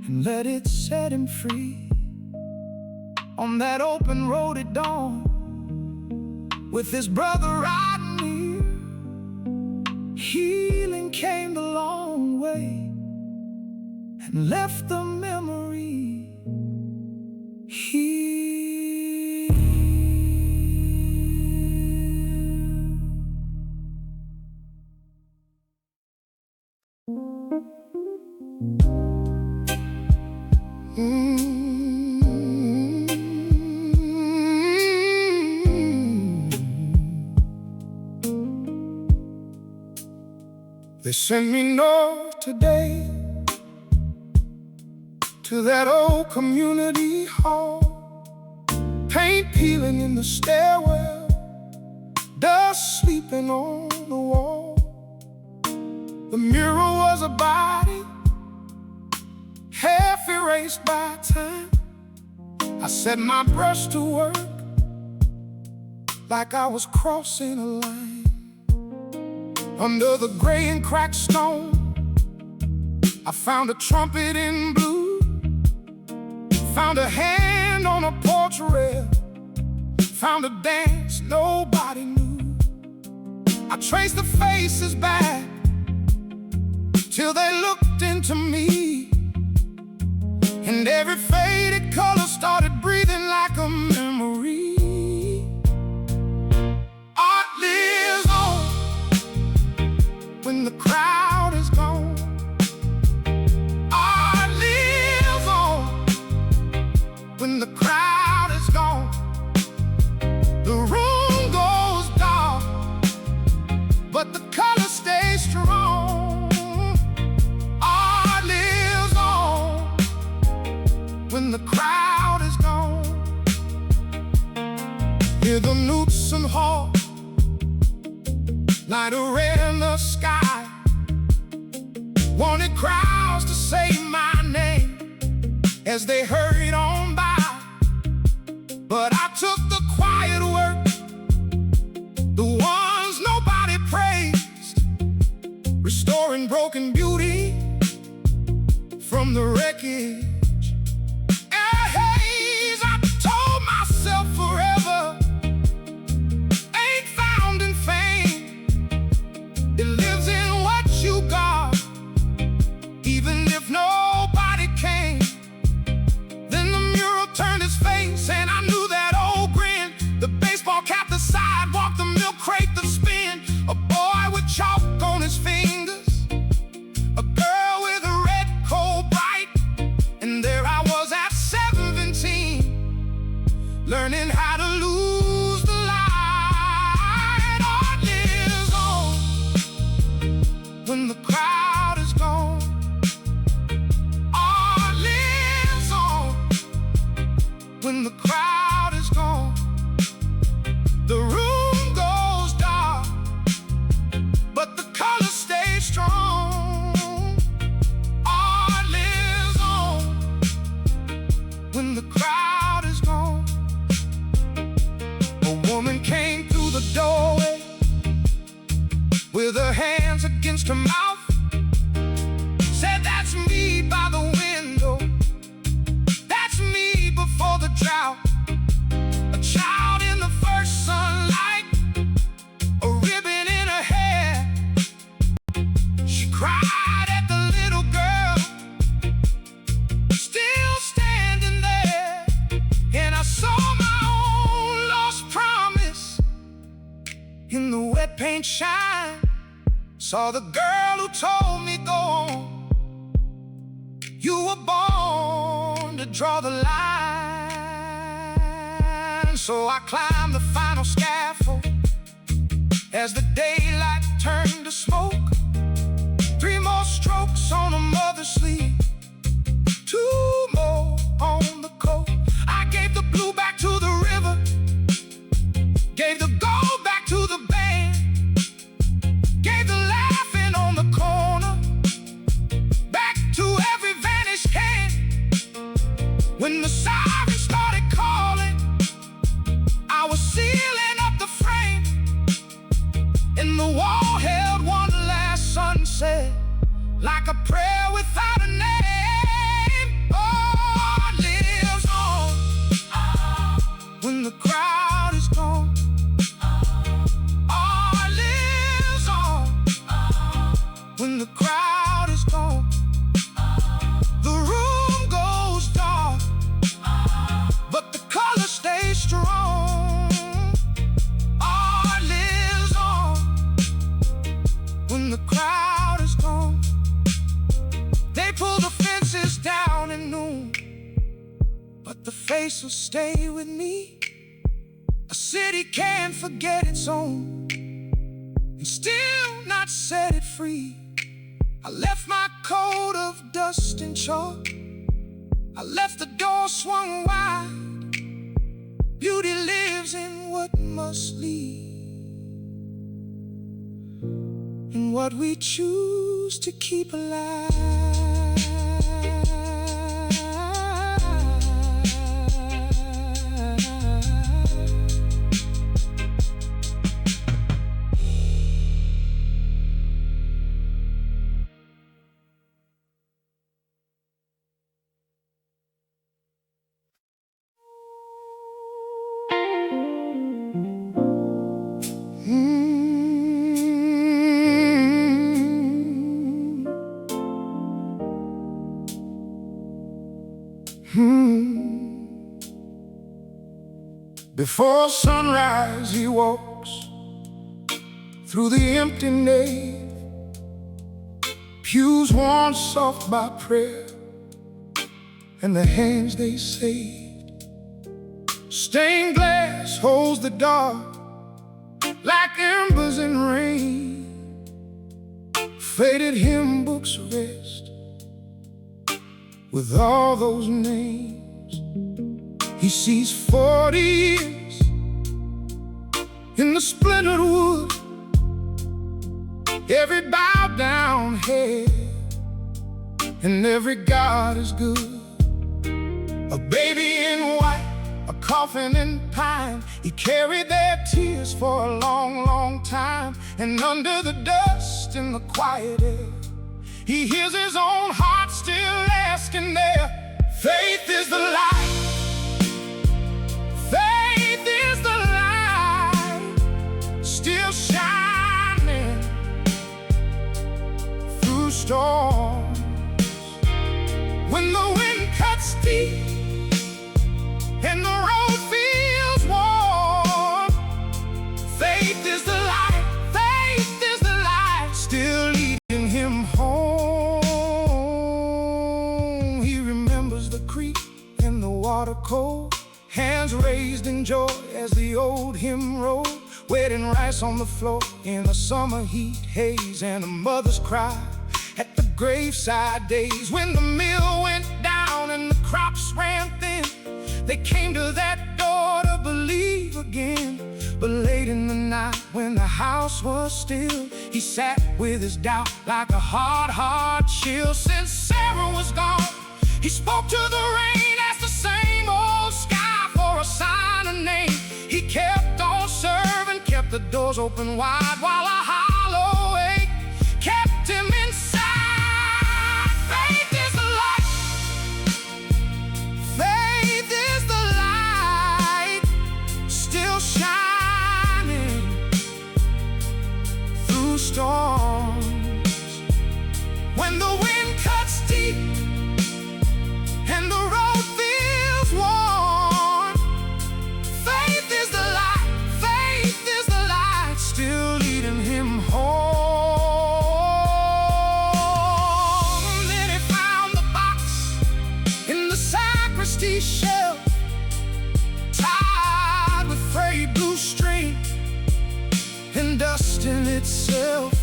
and let it set him free. On that open road at dawn, with his brother riding near, healing came the long way and left the memory here. They sent me north today to that old community hall, paint peeling in the stairwell, dust sleeping on the wall. The mirror was a body, half erased by time. I set my brush to work like I was crossing a line. Under the gray and cracked stone, I found a trumpet in blue, found a hand on a porch rail, found a dance nobody knew. I traced the faces back till they looked into me, and every faded color started breathing like a memory. Art lives on when the crowd is gone. Art lives on when the crowd is gone. The room goes dark, but the color stays strong. Art lives on when the crowd is gone. Hear the newts and hawks, light a red in the sky. Wanted crowds to say my name as they hurried on by, but I took the quiet work, the ones nobody praised, restoring broken beauty from the wreckage. I told myself forever ain't found in fame. It lives in what you got, even if nobody came. Then the mural turned its face, and I knew that old grin, the baseball cap, the sidewalk, the milk crate, the spin, a boy with chalk on his fingers, a girl with a red coal bright, and there I was at 17, learning how to lose the light. Art lives on when the crowd is gone. Art lives on when the crowd is gone. The room goes dark, but the color stays strong. Art lives on when the crowd is gone. A woman came through the doorway with her hands against her mouth, said, "That's me by the window, that's me before the drought. A child in the first sunlight, a ribbon in her hair." She cried at the little girl still standing there, and I saw my own lost promise in the wet paint shine. Saw the girl who told me, "Go on, you were born to draw the line." So I climbed the final scaffold as the daylight turned to smoke. 3 more strokes on a mother's sleeve, 2 more on the coat. I gave the blue back to the river, gave the gold back to the band, gave the laughing on the corner back to every vanished hand. When the siren started calling, I was sealing up the frame, and the wall held one last sunset, like a prayer without a name. Art lives on when the crowd is gone. Art lives on when the crowd is gone. The room goes dark, but the color stays strong. Art lives on when the crowd is gone. They pull the fences down at noon, but the face will stay with me. A city can't forget its own and still not set it free. I left my coat of dust and chalk I left the door swung wide. Beauty lives in what must leave, in what we choose to keep alive. Before sunrise he walks through the empty nave, pews worn soft by prayer and the hands they saved. Stained glass holds the dark like embers in rain. Faded hymn books rest with all those names. He sees 40 years in the splintered wood, every bowed down head, and every God is good. A baby in white, a coffin in pine, he carried their tears for a long, long time. And under the dust in the quiet air, he hears his own heart still asking there. Faith is the light. Faith is the light, still shining through storms. When the wind cuts deep and the road feels warm, faith is the light, faith is the light, still leading him home. He remembers the creek and the water cold, hands raised in joy as the old hymn rolled. Wetting rice on the floor in a summer heat haze, and a mother's cry at the graveside days. When the mill went down and the crops ran thin, they came to that door to believe again. But late in the night when the house was still, he sat with his doubt like a hard chill. Since Sarah was gone, he spoke to the rain, asked the same old sky for a sign, a name. He kept on serving, kept the doors open wide, while a hollow ache kept him inside. Faith is the light. Faith is the light, still shining through storms. When the wind cuts deep and the road feels worn, faith is the light, faith is the light, still leading him home. Then he found the box in the sacristy shelf, tied with frayed blue string and dust in itself.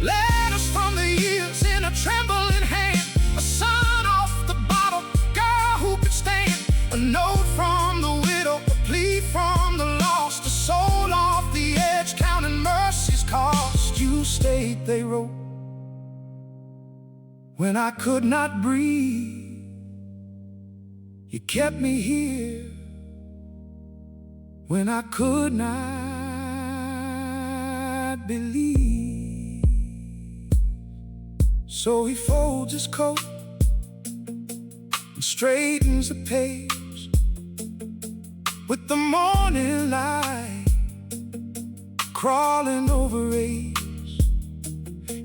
Letters from the years in a trembling hand, a son off the bottle, girl who could stand, a note from the widow, a plea from the lost, a soul off the edge, counting mercy's cost. You stayed, they wrote, when I could not breathe. You kept me here when I could not believe. So he folds his coat and straightens the page. With the morning light crawling over age,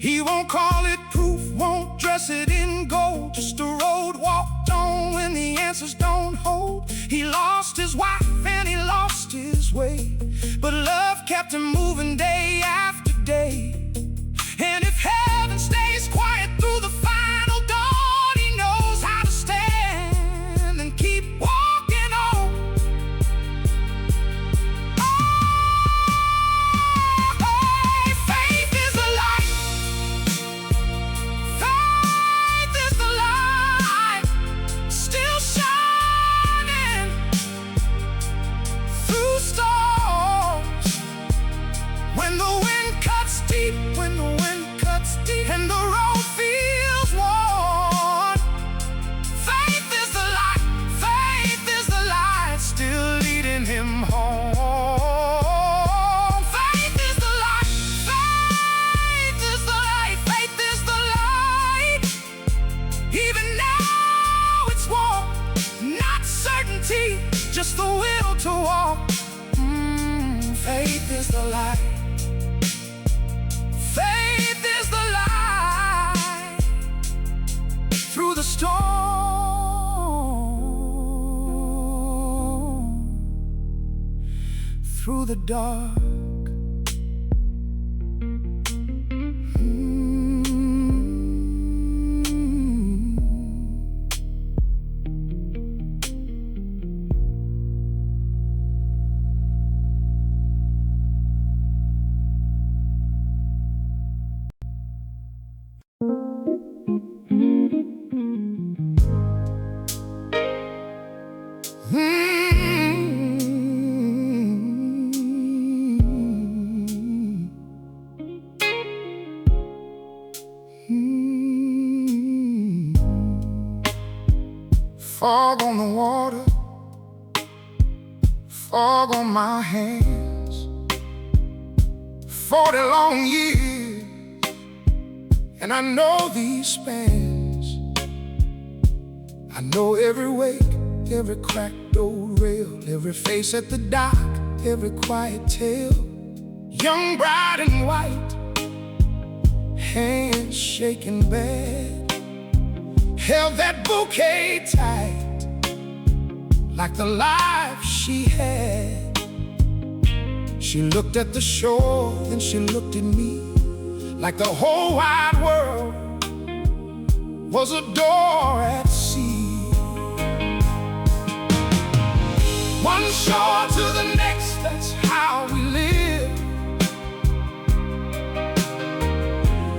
he won't call it proof, won't dress it in gold, just a road walked on when the answers don't hold. He lost his wife and he lost his way, but love kept him moving day after day. And if heaven stays quiet through the final dawn, he knows how to stand and keep walking on. Oh, faith is the light. Faith is the light. is the light. Faith is the light through the storm, through the dark. Fog on the water, fog on my hands. 40 long years, and I know these spans. I know every wake, every cracked old rail, every face at the dock, every quiet tale. Young bride and white, hands shaking bad, held that bouquet tight, like the life she had. She looked at the shore, then she looked at me, like the whole wide world was a door at sea. One shore to the next, that's how we live.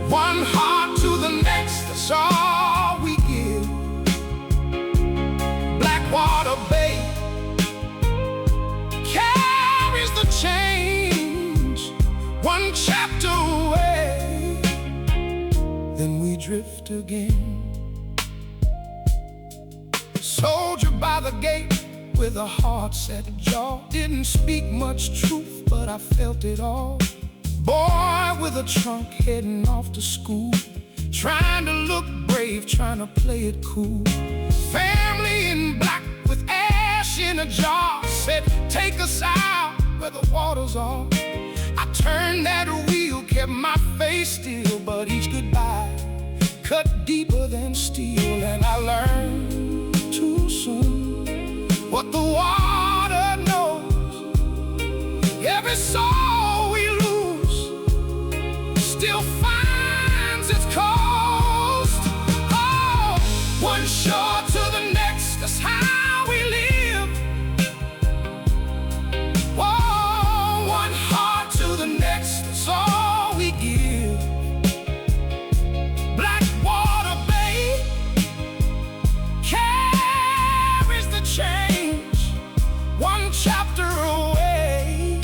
One heart to the next, that's all we give. Blackwater Bay carries the change, one chapter away, then we drift again. Soldier by the gate with a heart set jaw, didn't speak much truth, but I felt it all. Boy with a trunk heading off to school, trying to look brave, trying to play it cool. Family in black with ash in a jar, said take us out where the waters are. I turned that wheel, kept my face still, but each goodbye cut deeper than steel. And I learned too soon what the water knows. Every soul we lose still finds its coast. Oh, one shore to the next, that's how we live. Whoa, one heart to the next, that's all we give. Blackwater Bay carries the change, one chapter away,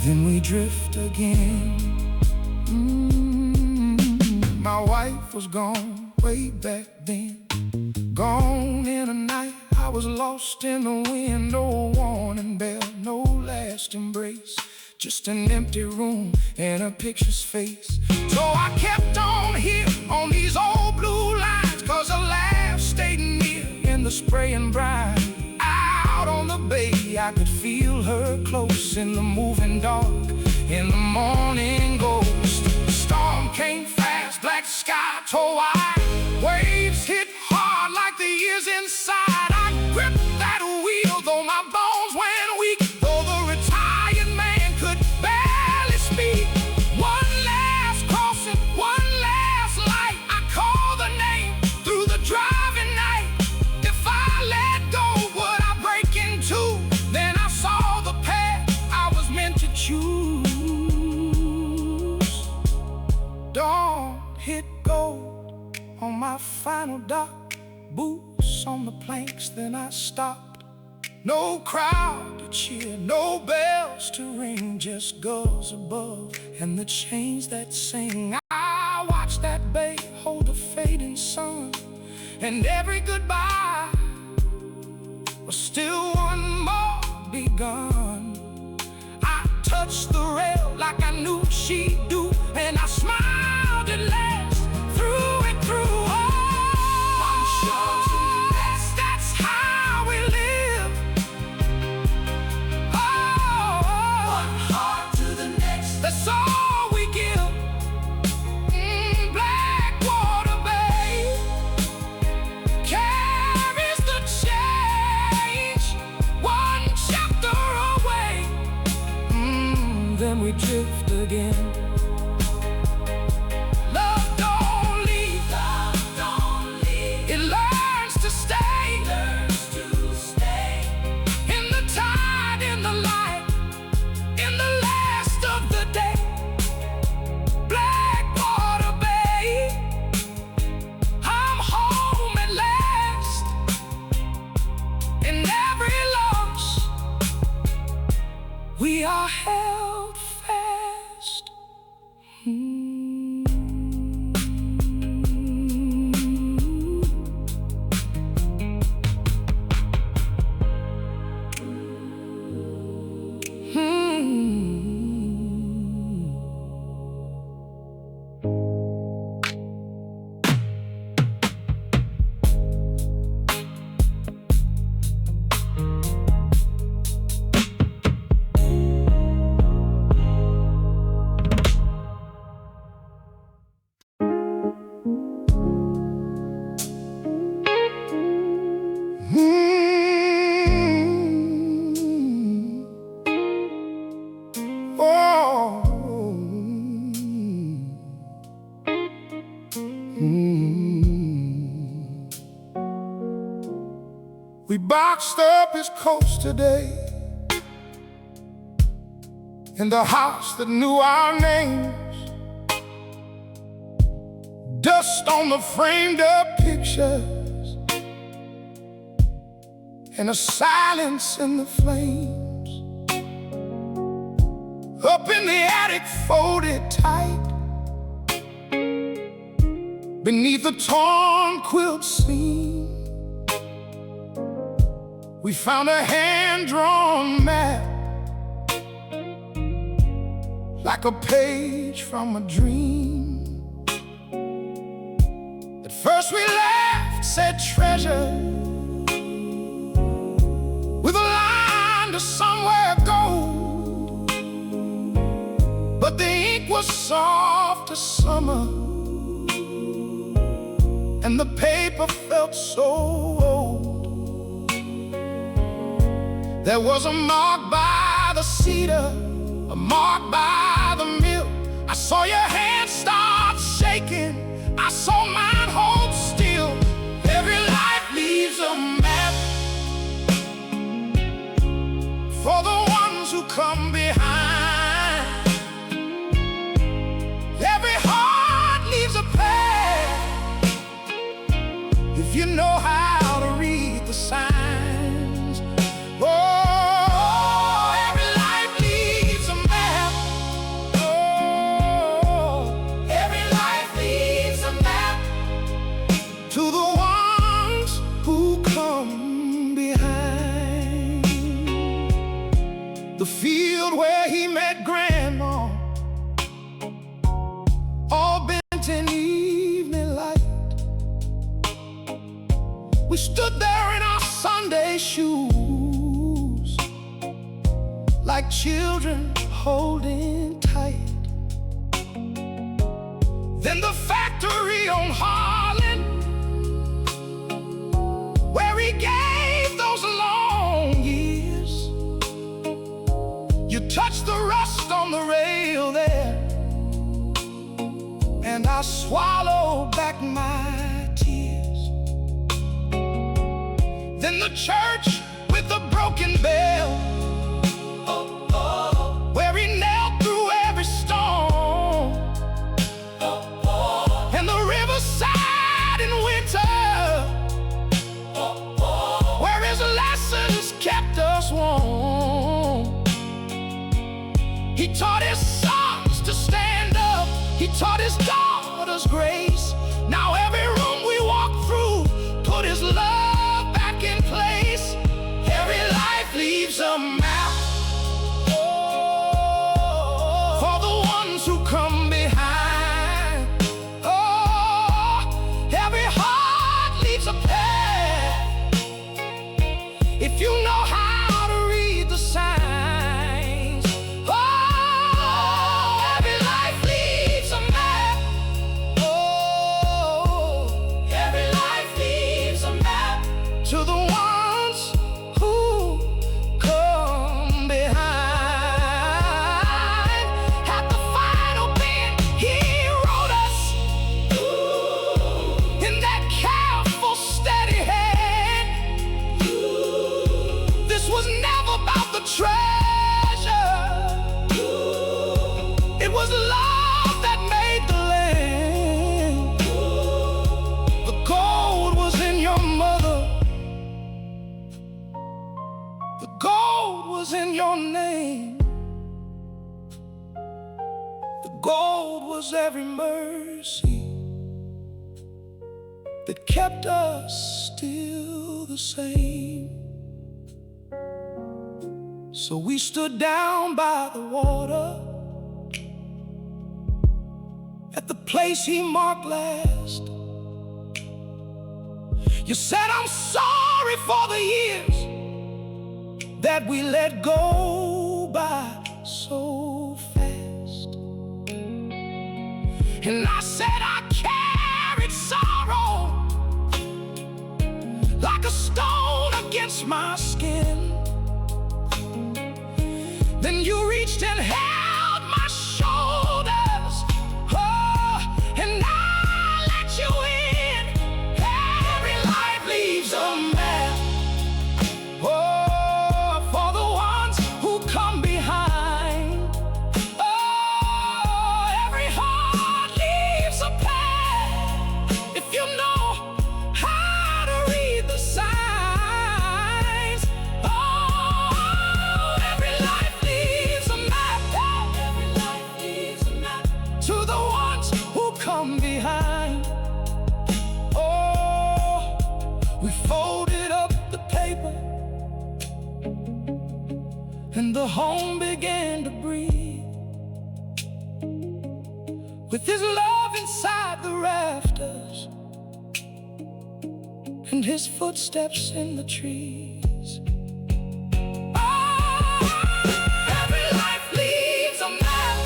then we drift again. My wife was gone way back then, gone in a night. I was lost in the wind, no warning bell, no last embrace, just an empty room and a picture's face. So I kept on here on these old blue lines, 'cause a laugh stayed near in the spray and brine. Out on the bay I could feel her close in the moving dark, in the morning ghost. The storm came fast, black sky tore wide, waves hit hard like the years inside. I gripped that wheel though my bones went weak, though the retired man could barely speak. One last crossing, one last light, I called the name through the driving night. If I let go, would I break in two? Then I saw the path I was meant to choose. Dawn hit gold on my final dock, boots on the planks, then I stopped. No crowd to cheer, no bells to ring, just gulls above and the chains that sing. I watched that bay hold the fading sun, and every goodbye was still one more begun. I touched the rail like I knew she'd do, and I smiled at last through and through. Oh, one shore to the next, that's how we live. Oh, one heart then we drift again. Love don't leave, it learns to stay, in the tide, in the light, in the last of the day. Blackwater Bay, I'm home at last. In every loss, we are held fast. We boxed up his coast today in the house that knew our names. Dust on the framed up pictures and a silence in the flames. Up in the attic, folded tight beneath a torn quilt seam, we found a hand-drawn map, like a page from a dream. At first we laughed, said treasure, with a line to somewhere gold. But the ink was soft as summer, and the paper felt so old. There was a mark by the cedar, a mark by the mill. I saw your hand start shaking, I saw mine hold still. Every life leaves a map for the ones who come behind. Every heart leaves a path if you know how to read the signs. To the ones who come behind. The field where he met Grandma, all bent in evening light. We stood there in our Sunday shoes, like children holding tight. Then the factory on Harlan, where he gave those long years. You touched the rust on the rail there, and I swallowed back my tears. Then the church with the broken bell, where he knelt through every storm, and the riverside in winter, where his lessons kept us warm. He taught his sons to stand up, he taught his daughters grace. Now every room we walk through, put his love back in place. Every life leaves a map for the ones who come behind. Oh, every heart leaves a path if you know how to read the signs. Oh, every life leaves a map. Oh, It was love that made the land. The gold was in your mother. The gold was in your name. The gold was every mercy that kept us still the same. So we stood down by the water at the place he marked last. You said, I'm sorry for the years that we let go by so fast. And I said, I carried sorrow like a stone against my skin. Then you reached and held my shoulders, oh, and I let you in. Every life leaves a map, oh, for the ones who come behind. Oh, every heart leaves a path if you know how to read the signs. Oh, every life leaves a map. Every life leaves a map to the ones who come behind. Oh, we folded up the paper and the home began to breathe with his love inside the rafters and his footsteps in the trees. Oh, every life leaves a map,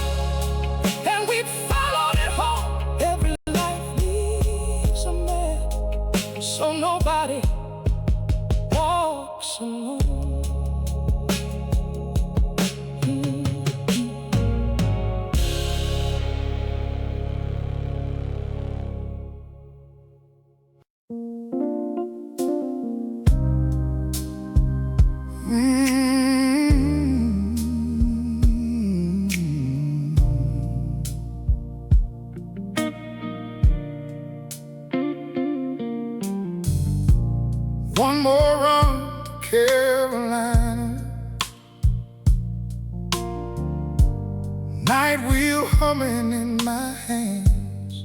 and we followed it home. Every life leaves a map, so nobody walks alone. One more run to Carolina, night wheel humming in my hands.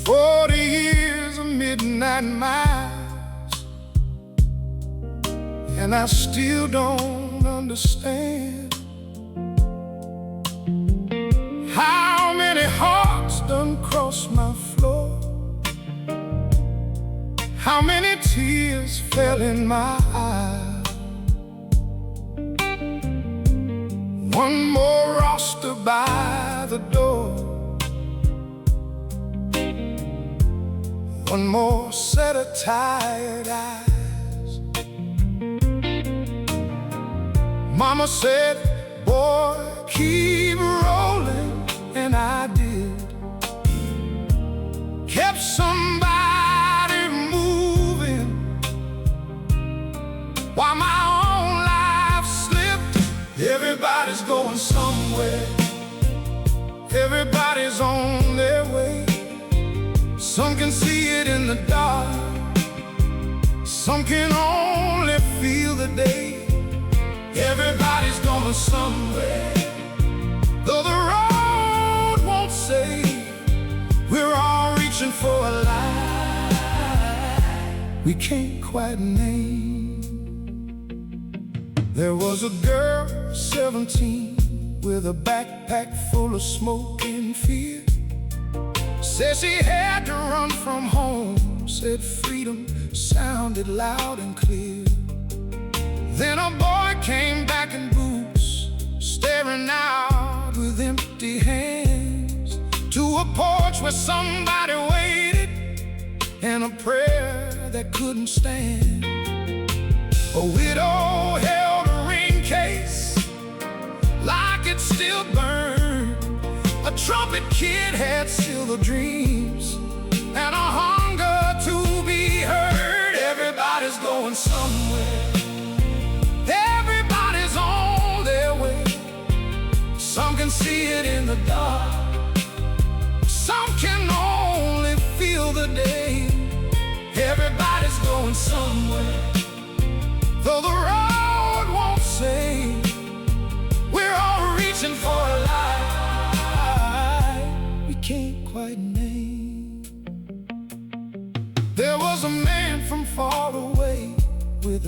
40 years of midnight miles, and I still don't understand how many hearts done crossed my floor, how many tears fell in my eyes. One more roster by the door, one more set of tired eyes. Mama said, boy, keep rolling, and I did. Kept somebody moving while my own life slipped. Everybody's going somewhere, everybody's on their way. Some can see it in the dark, some can only feel the day. Everybody's going somewhere, though the road won't say. We're all reaching for a light we can't quite name. There was a girl, 17, with a backpack full of smoke and fear. Said she had to run from home, said freedom sounded loud and clear. Then a boy came back in boots, staring out with empty hands, to a porch where somebody waited, and a prayer that couldn't stand. A widow held a ring case like it still burned. A trumpet kid had silver dreams and a hunger to be heard. Everybody's going somewhere, everybody's on their way.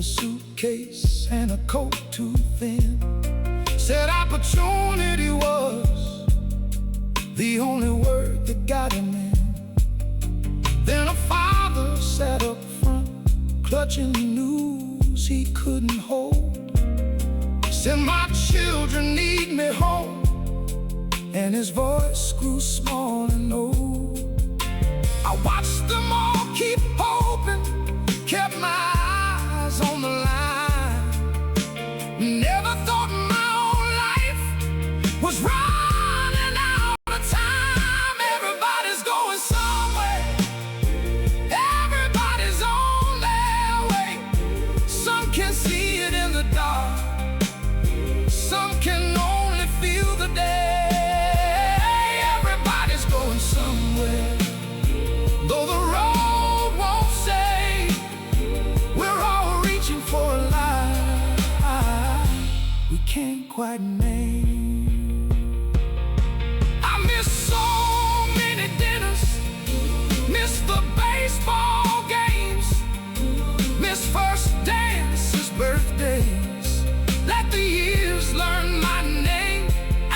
a suitcase and a coat too thin. Said opportunity was the only word that got him in. Then a father sat up front, clutching news he couldn't hold. Said my children need me home, and his voice grew small and old. I watched them all keep hoping, kept my eyes on the line. Never thought my own life was running out of time. Everybody's going somewhere, everybody's on their way. Some can see it in the dark, some can only feel the day. Everybody's going somewhere, though the road won't say. We're all reaching for a life we can't quite name. I miss so many dinners, miss the baseball games, miss first dances, birthdays. Let the years learn my name. I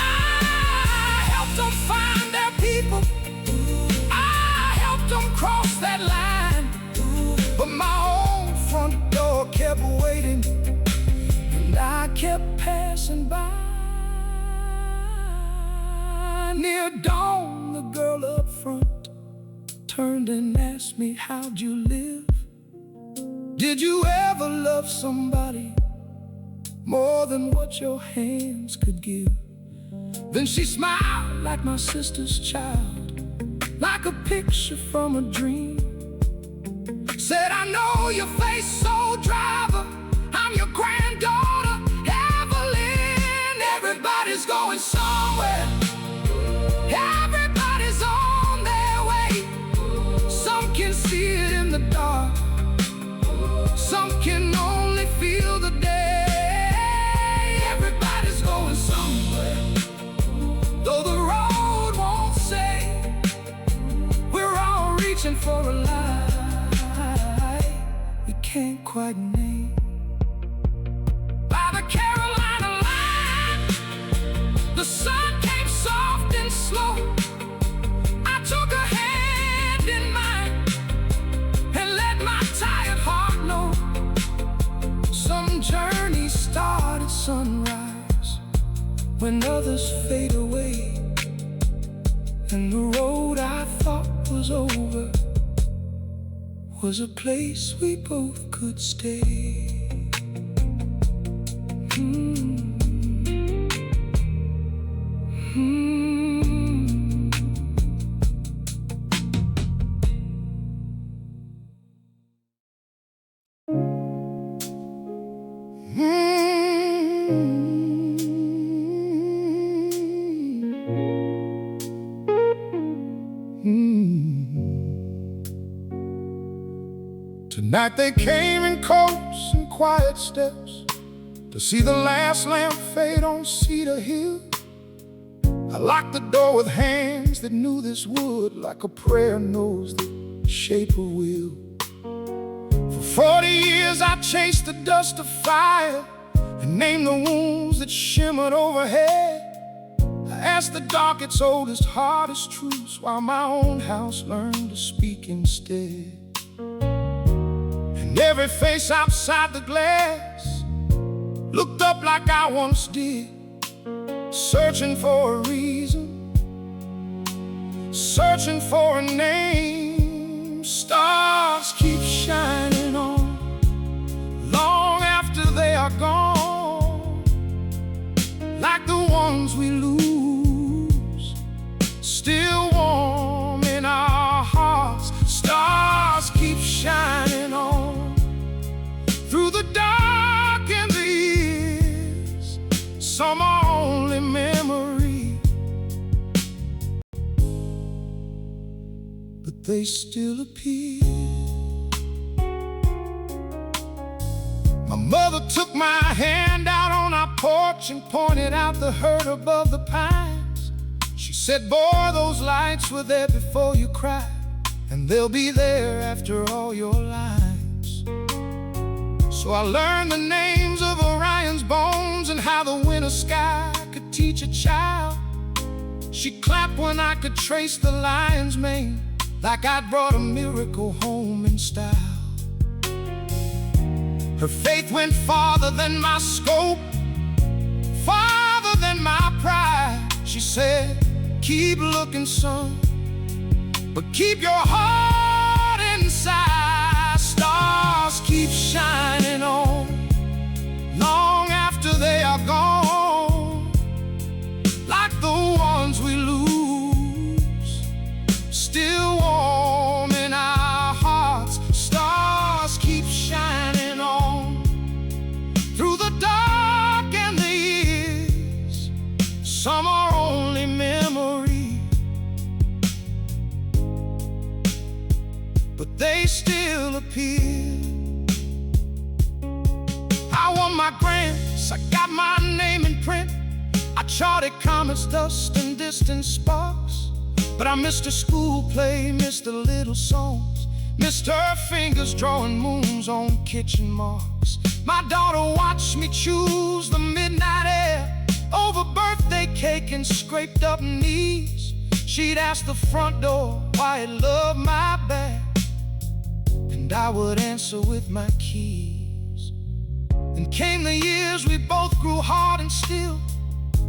helped them find their people, I helped them cross that line. But my own front door kept waiting, and I kept passing by. Near dawn, the girl up front turned and asked me, how'd you live? Did you ever love somebody more than what your hands could give? Then she smiled like my sister's child, like a picture from a dream. Said, I know your face, soul driver, I'm your granddaughter, Evelyn. Everybody's going somewhere, everybody's on their way. Some can see it in the dark, some can only feel the day. Everybody's going somewhere, though the road won't say. We're all reaching for a life we can't quite name. By the Carolina line, the sun came soft and slow. I took her hand in mine and let my tired heart know. Some journeys start at sunrise, when others fade away, and the road I thought was over was a place we both could stay. Tonight they came in coats and quiet steps to see the last lamp fade on Cedar Hill. I locked the door with hands that knew this would, like a prayer knows the shape of will. For 40 years I chased the dust of fire and named the wounds that shimmered overhead. I asked the dark its oldest, hardest truths, while my own house learned to speak instead. And every face outside the glass looked up like I once did, searching for a reason, searching for a name. Stars keep shining on long after they are gone, like the ones we lose, still warm in our hearts. Stars keep shining on through the dark and the years. Some are only memory, but they still appear. My mother took my hand out on our porch and pointed out the hurt above the pines. She said, boy, those lights were there before you cried, and they'll be there after all your lives. So I learned the names of Orion's bones and how the winter sky could teach a child. She clapped when I could trace the lion's mane, like I'd brought a miracle home in style. Her faith went farther than my scope, farther than my pride. She said, keep looking, son, but keep your heart inside. Stars keep shining on, long after they are gone, like the ones we lose, still warm in our hearts. Stars keep shining on, through the dark and the years. Some are only memory, but they still appear. I won my grants, I got my name in print, I charted comets, dust, and distant sparks. But I missed her school play, missed the little songs, missed her fingers drawing moons on kitchen marks. My daughter watched me choose the midnight air over birthday cake and scraped up knees. She'd ask the front door why it loved my bag, and I would answer with my keys. Then came the years we both grew hard and still,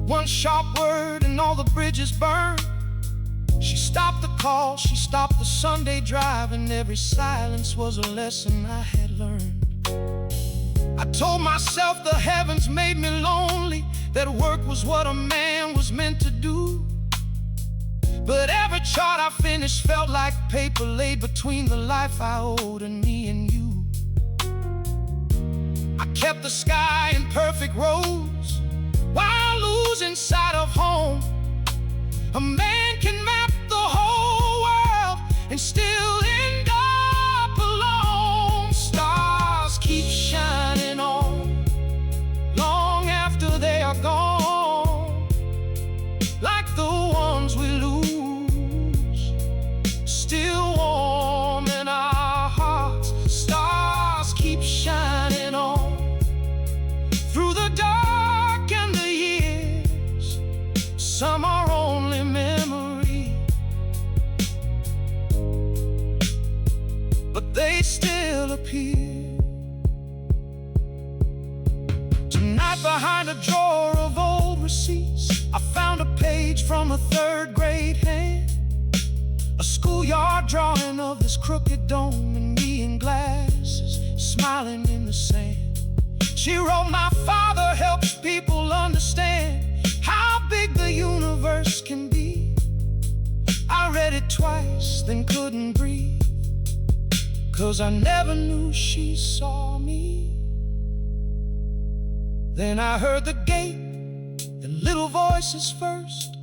one sharp word and all the bridges burned. She stopped the call, she stopped the Sunday drive, and every silence was a lesson I had learned. I told myself the heavens made me lonely, that work was what a man was meant to do. But every chart I finished felt like paper laid between the life I owed and me and you. I kept the sky in perfect rows while losing sight of home. A man can map the whole world and still end up alone. Stars keep shining on, long after they are gone, like the ones we lose, still warm in our hearts. Stars keep shining on, through the dark and the years. Some are only memory, but they still appear. Tonight behind a drawer of old receipts, I found a page from a third grade hand, a schoolyard drawing of this crooked dome and me in glasses, smiling in the sand. She wrote, my father helps people understand how big the universe can be. I read it twice, then couldn't breathe, 'cause I never knew she saw me. Then I heard the gate and little voices first,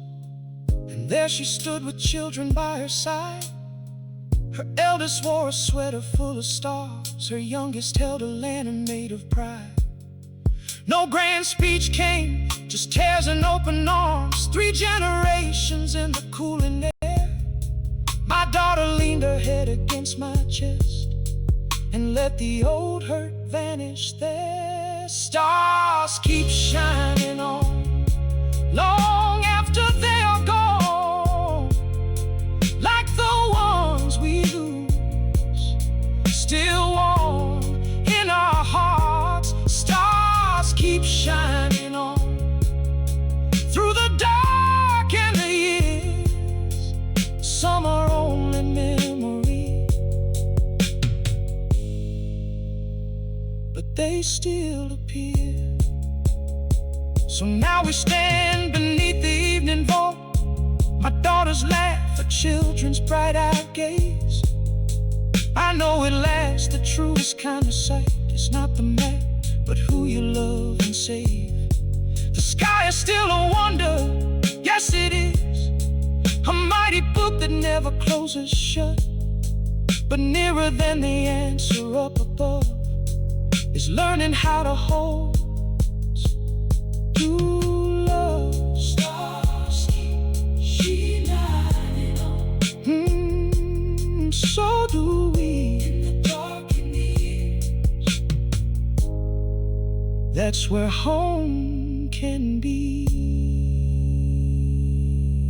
and there she stood with children by her side. Her eldest wore a sweater full of stars, her youngest held a lantern made of pride. No grand speech came, just tears and open arms, 3 generations in the cooling air. My daughter leaned her head against my chest and let the old hurt vanish there. Stars keep shining on, long after they are gone, like the ones we lose, still warm in our hearts. Stars keep shining on, through the dark and the years. Some are only memory, but they still appear. So now we stand beneath the evening vault, my daughter's laugh, her children's bright-eyed gaze. I know it lasts, the truest kind of sight. It's not the map, but who you love and save. The sky is still a wonder, yes it is, a mighty book that never closes shut. But nearer than the answer up above is learning how to hold true love. Stars keep shining on, so do we, in the dark and the years. That's where home can be.